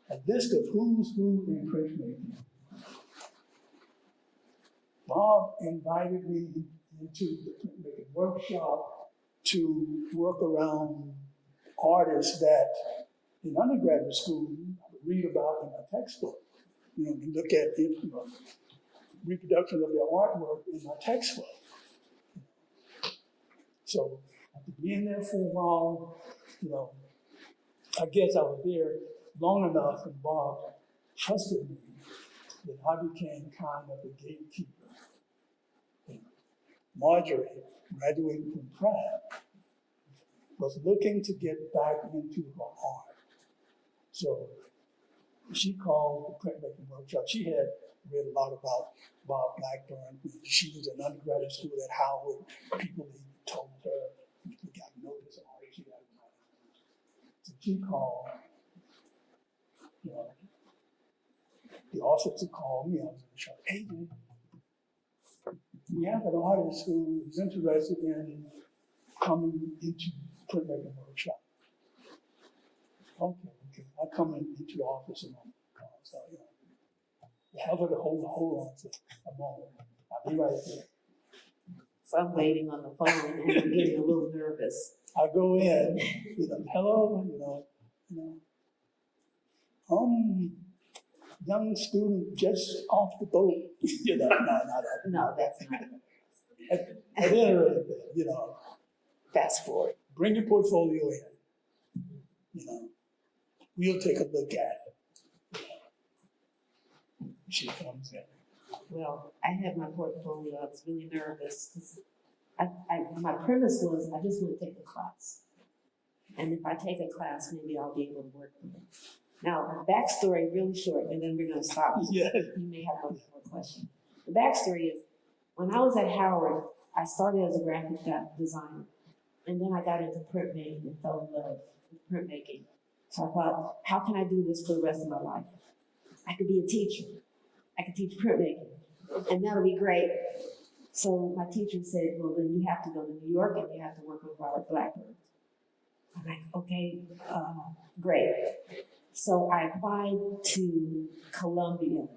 a list of who's who in printmaking. Bob invited me into the printmaking workshop to work around artists that in undergraduate school I would read about in a textbook. You look at reproduction of their artwork in my textbook. So after being there for a while, I guess I was there long enough and Bob trusted me that I became kind of a gatekeeper. Marjorie, graduating from Pratt, was looking to get back into her art. So she called the printmaking workshop. She had read a lot about Bob Blackburn. She was in undergraduate school at Howard. People even told her, you got to know this artist, you got to know. So she called, the officer called me. I was in the shop. Hey, man, we have an artist who is interested in coming into printmaking workshop. Okay. I come into the office and I'm so, have her to hold on for a moment. I'll be right there. So I'm waiting on the phone and I'm getting a little nervous. I go in, hello, young student just off the boat, No, that's not. At any rate, Fast forward. bring your portfolio in, we'll take a look at it. She comes in. Well, I had my portfolio. I was really nervous because my premise was I just want to take a class. And if I take a class, maybe I'll be able to work with it. Now, backstory really short, and then we're going to stop. Yeah. You may have one more question. The backstory is, when I was at Howard, I started as a graphic designer. And then I got into printmaking and fell in love with printmaking. So I thought, how can I do this for the rest of my life? I could be a teacher. I could teach printmaking. And that'll be great. So my teacher said, well, then you have to go to New York and you have to work with Robert Blackburn. I'm like, okay, great. So I applied to Columbia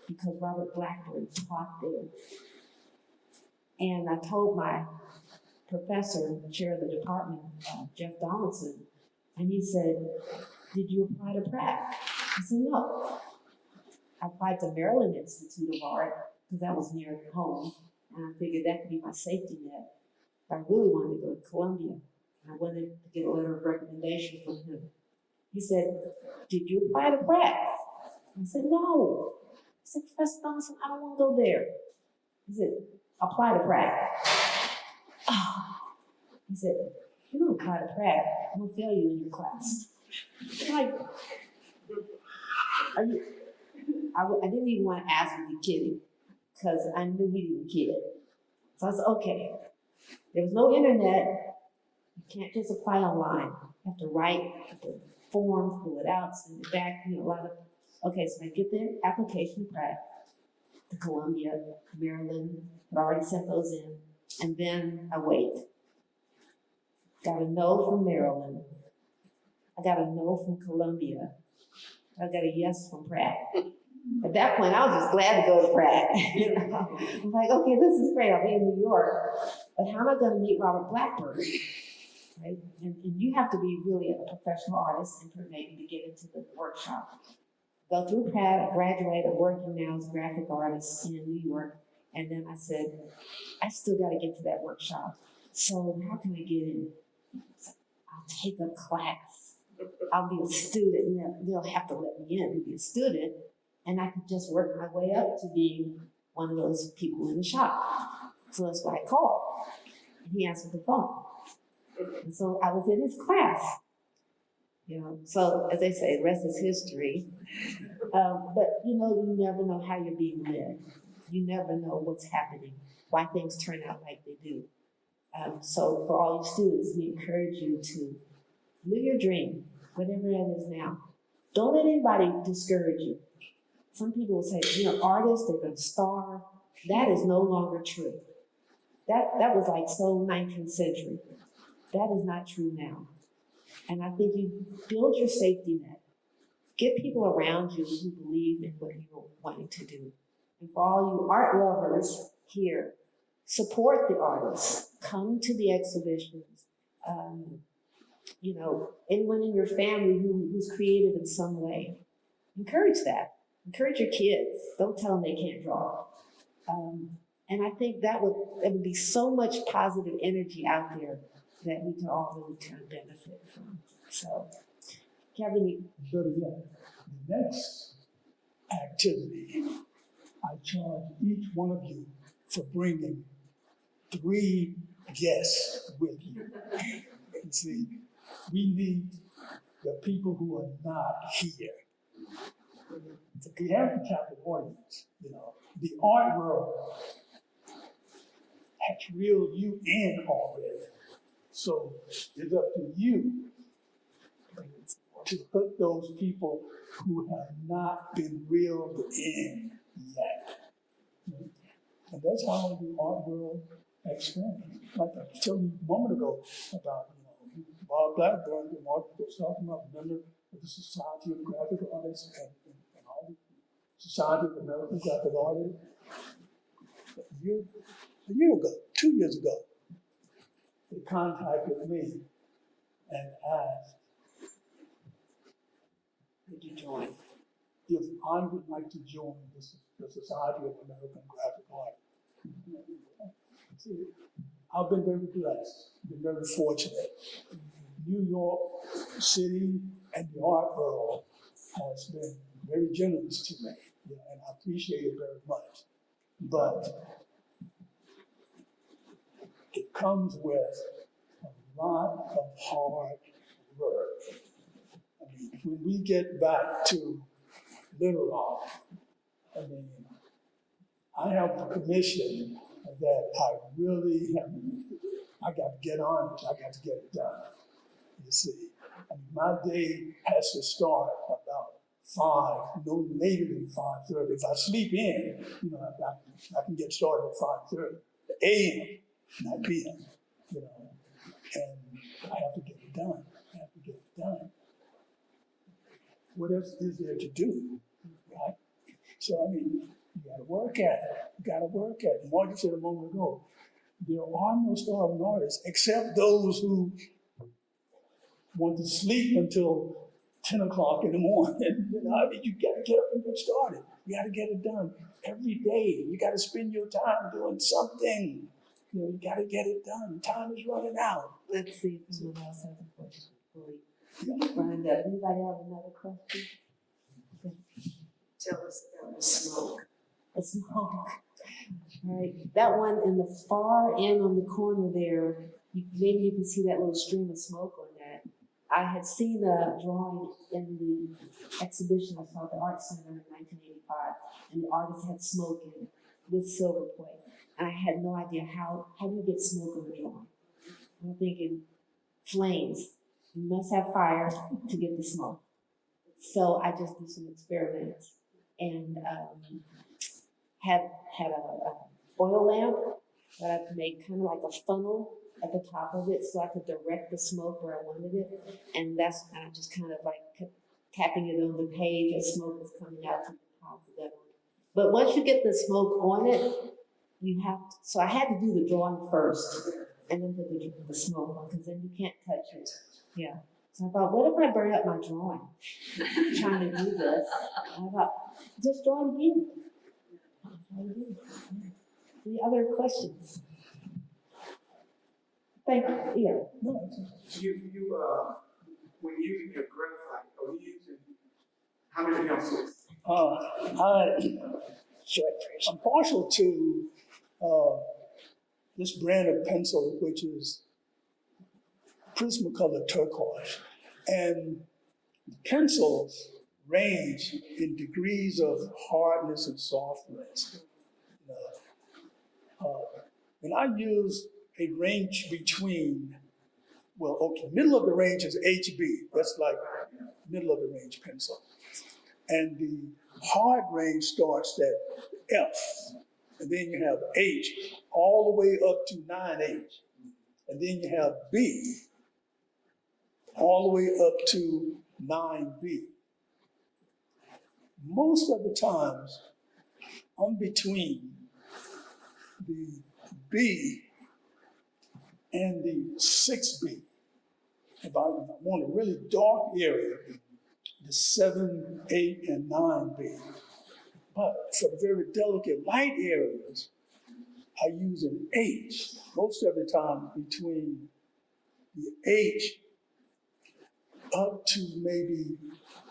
because Robert Blackburn taught there. And I told my professor, chair of the department, Jeff Donaldson, and he said, did you apply to Pratt? I said, no. I applied to Maryland Institute of Art because that was near home, and I figured that could be my safety net. But I really wanted to go to Columbia, and I wanted to get a letter of recommendation from him. He said, did you apply to Pratt? I said, no. I said, Professor Donaldson, I don't want to go there. He said, apply to Pratt. He said, you don't apply to Pratt, I'm going to fail you in your class. I'm like, I didn't even want to ask if he was kidding, because I knew he didn't kid. So I said, okay. There was no internet. You can't just apply online. You have to write the form, fill it out, send it back, a lot of, okay, so I get the application to Pratt, to Columbia, Maryland, I'd already sent those in, and then I wait. Got a no from Maryland. I got a no from Columbia. I got a yes from Pratt. At that point, I was just glad to go to Pratt. I'm like, okay, this is great. I'll be in New York. But how am I going to meet Robert Blackburn? Right? And you have to be really a professional artist in printmaking to get into the workshop. Go through Pratt, I graduated, I'm working now as a graphic artist in New York. And then I said, I still got to get to that workshop. So how can I get in? I'll take a class. I'll be a student, and they'll have to let me in to be a student, and I could just work my way up to being one of those people in the shop. So that's why I called. And he answered the phone. And so I was in his class. So as they say, the rest is history. But you never know how you're being led. You never know what's happening, why things turn out like they do. So for all you students, we encourage you to live your dream, whatever that is now. Don't let anybody discourage you. Some people will say, artists, they're going to starve. That is no longer true. That was like so 19th century. That is not true now. And I think you build your safety net. Get people around you who believe in what you're wanting to do. And for all you art lovers here, support the artists. Come to the exhibitions. Anyone in your family who's creative in some way, encourage that. Encourage your kids. Don't tell them they can't draw. And I think that would be so much positive energy out there that we can all really kind of benefit from. So, Kevin, Better yet, the next activity, I charge each one of you for bringing 3 guests with you. You see, we need the people who are not here. We have the captive audience, the art world has reeled you in already. So it's up to you to hook those people who have not been reeled in yet. And that's how the art world expands. Like I was telling you a moment ago about, Bob Blackburn, the Mark was talking about, member of the Society of Graphic Artists and all the Society of American Graphic Artists. a year ago, 2 years ago, they contacted me and asked Did you join? if I would like to join the Society of American Graphic Art. See, I've been very blessed, been very fortunate. New York City and the art world has been very generous to me, and I appreciate it very much. But it comes with a lot of hard work. I mean, when we get back to Little Rock, I mean, I have the commission that I got to get on it, I got to get it done. You see, I mean, my day has to start about 5, no later than 5:30. If I sleep in, I can get started at 5:30 a.m., not p.m. And I have to get it done. What else is there to do, right? So, I mean, you got to work at it. And Marjorie said a moment ago, there are no starving artists except those who want to sleep until 10 o'clock in the morning. I mean, you got to get up and get started. You got to get it done every day. You got to spend your time doing something. You got to get it done. Time is running out. Let's see if someone else has a question before we wind up. Anybody have another question? Okay. Tell us about the smoke. The smoke. All right. That one in the far end on the corner there, maybe you can see that little stream of smoke on that. I had seen a drawing in the exhibition I saw at the Art Center in 1985, and the artist had smoke in it with silver plate. And I had no idea how do you get smoke on a drawing? I'm thinking flames. You must have fire to get the smoke. So I just did some experiments and had a oil lamp that I could make kind of like a funnel at the top of it so I could direct the smoke where I wanted it. And I just kind of like kept tapping it on the page as smoke was coming out to deposit that on it. But once you get the smoke on it, so I had to do the drawing first and then put the smoke on because then you can't touch it. Yeah. So I thought, what if I burn up my drawing? Trying to do this. And I thought, just draw it again. Any other questions? Thank you. Yeah. No, when using your graphite, are you using how many pencils? I'm partial to this brand of pencil, which is Prismacolor turquoise. And pencils range in degrees of hardness and softness. And I use a range between, middle of the range is HB. That's like middle of the range pencil. And the hard range starts at F. And then you have H all the way up to 9H. And then you have B all the way up to 9B. Most of the times, I'm between the B and the 6B. If I want a really dark area, the 7, 8, and 9B. But for very delicate light areas, I use an H, most of the time between the H up to maybe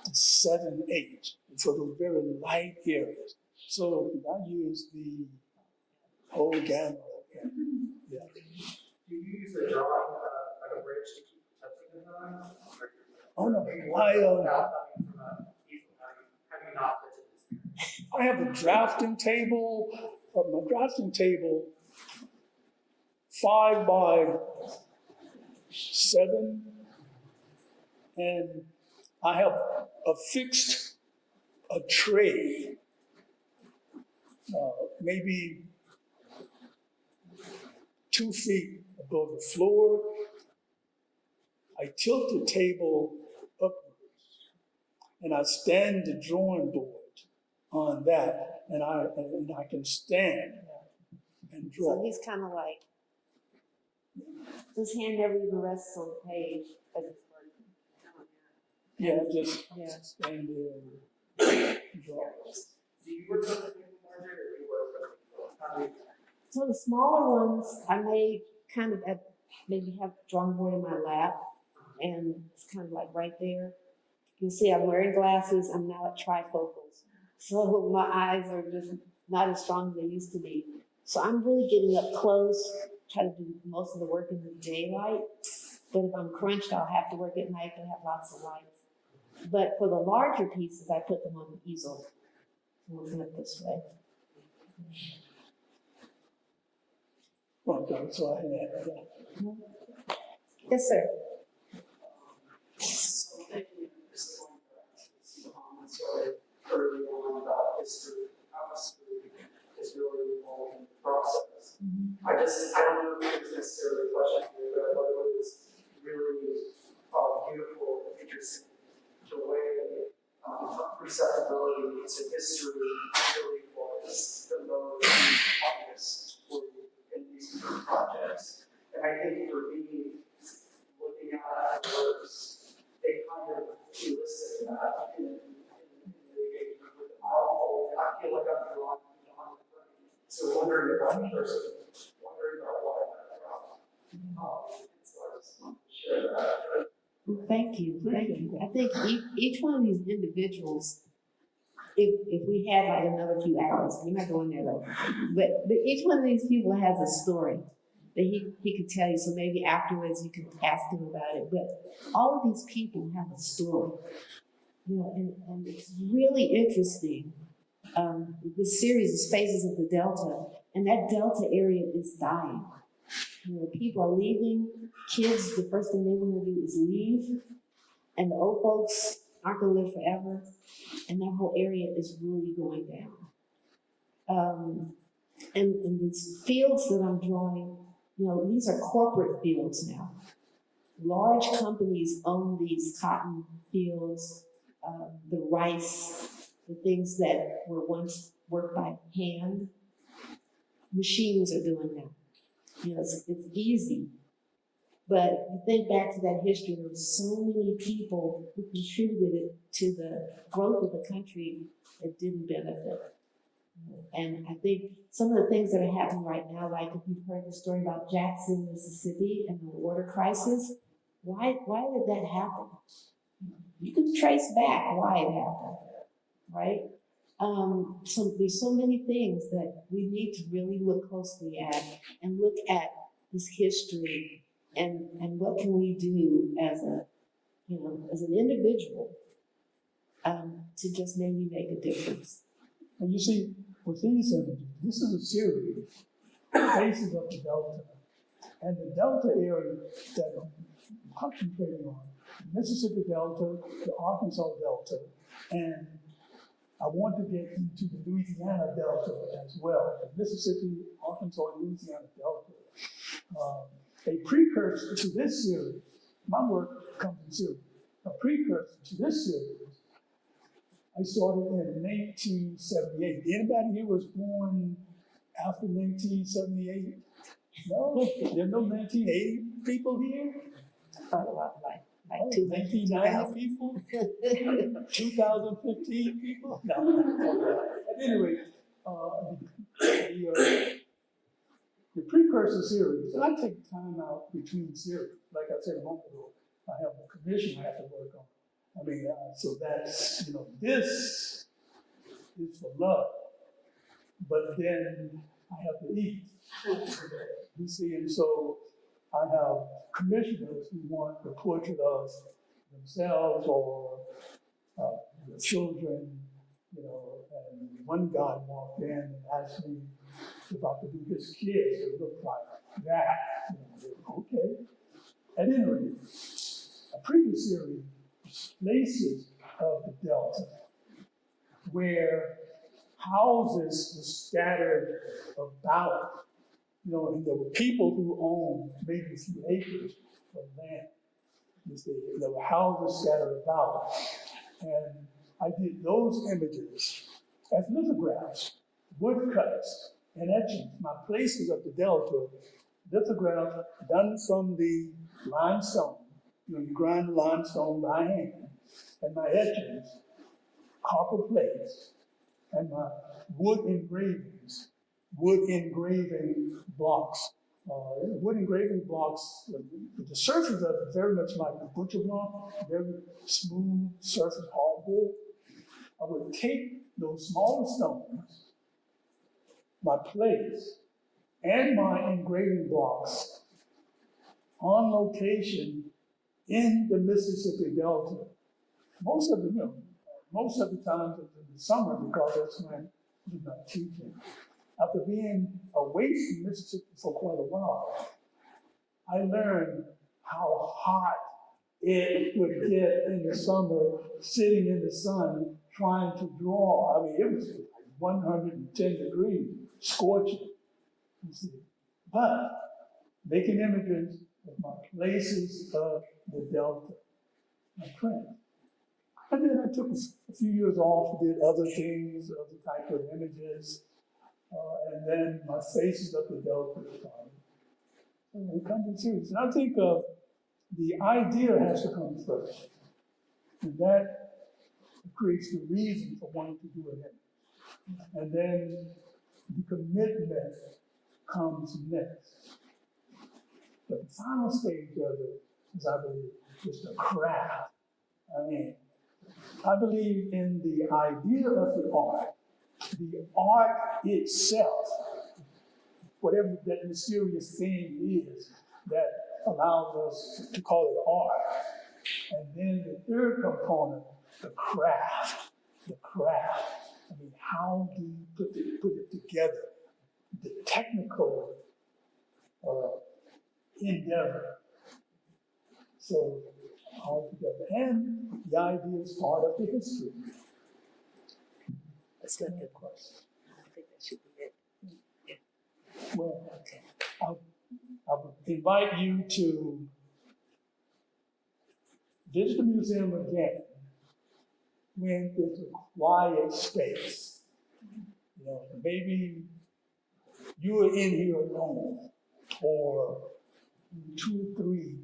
the 7H, for those very light areas. So I use the whole gamut. Yeah. Do you use a drawing, like a bridge to keep touching the drawing? Oh no, I have a drafting table. My drafting table, 5 by 7, and I have affixed a tray, maybe 2 feet above the floor. I tilt the table upwards, and I stand the drawing board on that, and I can stand and So draw. he's kind of like, his hand never even rests on the page as it's working. Yeah, just Yeah. stand there and draw. Do you work with people, Marjorie, or do you work with people? How do you? So the smaller ones, I may kind of maybe have a drawing board in my lap, and it's kind of like right there. You can see I'm wearing glasses. I'm now at trifocals, so my eyes are just not as strong as they used to be. So I'm really getting up close, try to do most of the work in the daylight. But if I'm crunched, I'll have to work at night. They have lots of lights. But for the larger pieces, I put them on the easel. We'll flip this way. Well, so I had that. Yes, sir. So thinking of this going back to the comments early on about history, how history is really involved in the process. I don't know if it's necessarily a question here, but what it was really beautiful and interesting, the way perceptibility to history really was the most obvious for you in these different projects. And I think for me, looking at the works, they kind of elicit that in the engagement with the novel. I feel like I'm drawing on the brain. So wondering about the person, wondering about why that dropped. So I just want to share that. Well, thank you, thank you. I think each one of these individuals, if we had like another few hours, we're not going there though, but each one of these people has a story that he could tell you, so maybe afterwards you can ask him about it. But all of these people have a story, you know, and it's really interesting. This series of Spaces of the Delta, and that Delta area is dying. You know, people are leaving. Kids, the first thing they want to do is leave, and the old folks aren't going to live forever, and that whole area is really going down. And these fields that I'm drawing, you know, these are corporate fields now. Large companies own these cotton fields, the rice, the things that were once worked by hand. Machines are doing that. You know, it's easy. But you think back to that history, there were so many people who contributed to the growth of the country that didn't benefit. And I think some of the things that are happening right now, like if you've heard the story about Jackson, Mississippi, and the water crisis, why did that happen? You can trace back why it happened, right? So there's so many things that we need to really look closely at and look at this history and what can we do as as an individual to just maybe make a difference. And you see, with these images, this is a series, Faces of the Delta. And the Delta area that I'm concentrating on, the Mississippi Delta, the Arkansas Delta, and I want to get into the Louisiana Delta as well, the Mississippi, Arkansas, and Louisiana Delta. A precursor to this series, my work comes in series, a precursor to this series, I started in 1978. Anybody here was born after 1978? No? There's no 1980 people here? Like Oh, 1990 people? 2015 people? No. At any rate, the precursor series, and I take time out between series. Like I said a moment ago, I have a commission I have to work on. I mean, so that's, this is for love, but then I have to eat, you see, and so I have commissioners who want the portrait of themselves or the children, and one guy walked in and asked me if I could do his kids that look like that. Okay. At any rate, a previous series, Places of the Delta, where houses were scattered about, and there were people who owned maybe a few acres of land. You see, there were houses scattered about. And I did those images as lithographs, woodcuts, and etchings. My places of the Delta, lithograph done from the limestone. You grind the limestone by hand. And my etchings, copper plates, and my wood engravings, wood engraving blocks. Wood engraving blocks, the surface of it very much like the butcher block, very smooth surface hardwood. I would take those smaller stones, my plates, and my engraving blocks on location in the Mississippi Delta. Most of the times it was in the summer because that's when we were not teaching. After being away from Mississippi for quite a while, I learned how hot it would get in the summer, sitting in the sun, trying to draw. I mean, it was like 110 degrees, scorching. You see. But making images of my places of the Delta, my print. And then I took a few years off, did other things, other type of images, and then my faces up the Delta started. And it comes in series. And I think the idea has to come first. And that creates the reason for wanting to do it. And then the commitment comes next. But the final stage of it is, I believe, is the craft. I mean, I believe in the idea of the art itself, whatever that mysterious thing is that allows us to call it art. And then the third component, the craft. I mean, how do you put it together? The technical endeavor. So, all together. And the idea is part of the history. That's not the question. I think that should be it. Well, I would invite you to visit the museum again when it's a quiet space. You know, maybe you are in here alone, or 2 or 3,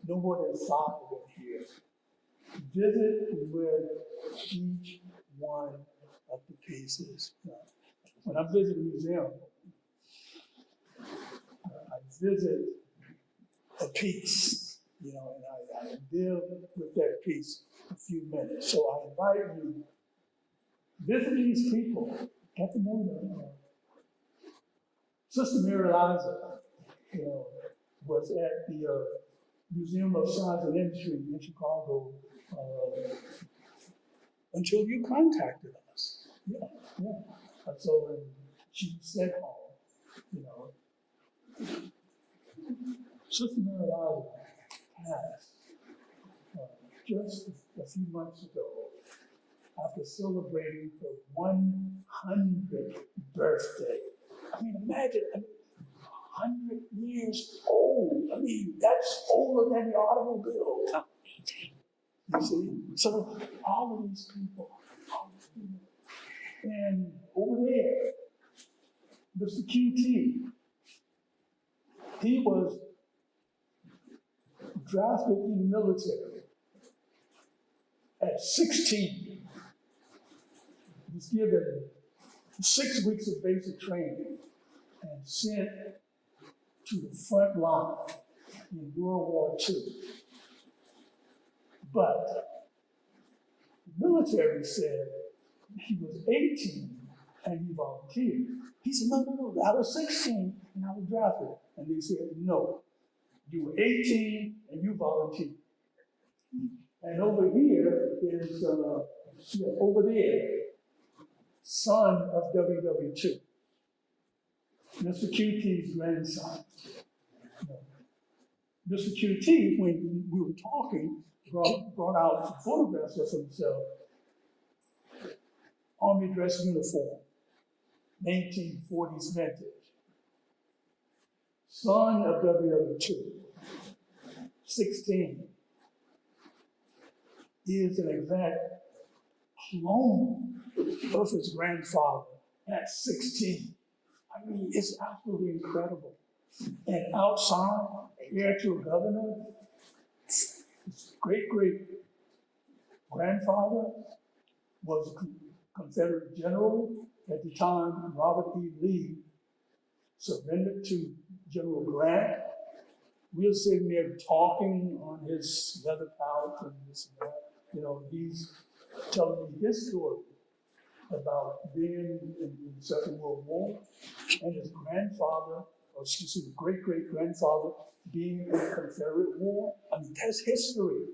no more than 5 in here. Visit with each one of the pieces. When I visit a museum, I visit a piece, you know, and I deal with that piece a few minutes. So I invite you, visit these people, get to know them. Sister Mary Eliza, you know, was at the Museum of Science and Industry in Chicago until you contacted us. Yeah. And so when she was sent home, you know, Sister Mary Eliza passed just a few months ago after celebrating her 100th birthday. I mean, imagine, 100 years old. I mean, that's older than the automobile. You see? So all of these people. And over there, Mr. QT, he was drafted in the military at 16. He was given 6 weeks of basic training and sent to the front line in World War II. But the military said he was 18 and he volunteered. He said, no, I was 16 and I was drafted. And they said, no, you were 18 and you volunteered. And over here is, over there, son of WW2, Mr. QT's grandson. Mr. QT, when we were talking, brought out some photographs of himself. Army dress uniform, 1940s vintage. Son of WW2, 16, is an exact clone of his grandfather at 16. I mean, it's absolutely incredible. And outside, here to a governor, great grandfather was a Confederate general at the time. Robert E. Lee surrendered to General Grant. We were sitting there talking on his leather couch and this and that. You know, he's telling me his story about being in the Second World War and his grandfather, or excuse me, great-great-grandfather being in the Confederate War. I mean, that's history.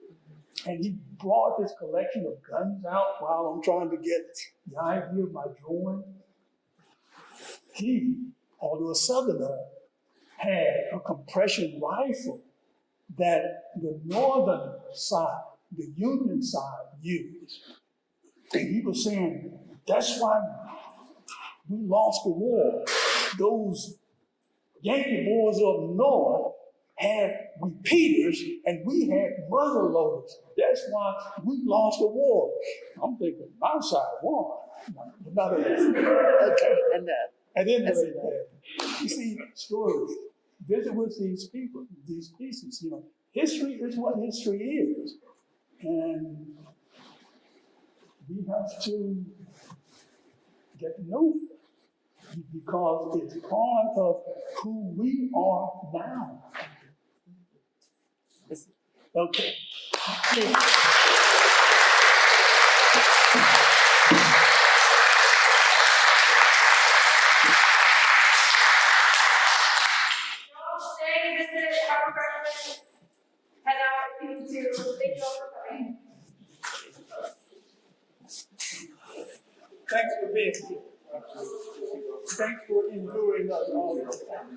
And he brought this collection of guns out while I'm trying to get the idea of my drawing. He, although a Southerner, had a compression rifle that the northern side, the Union side, used. And he was saying, that's why we lost the war. Those Yankee boys up north had repeaters and we had muzzle loaders. That's why we lost the war. I'm thinking, my side won. Not okay, And I didn't know that. You see, stories. Visit with these people, these pieces. You know, history is what history is, and we have to get to know it because it's part of who we are now. Okay. Stay, visit, have refreshments, head out if you need to. Thank you all for coming. Thanks for being here. Thanks for enduring us all the time.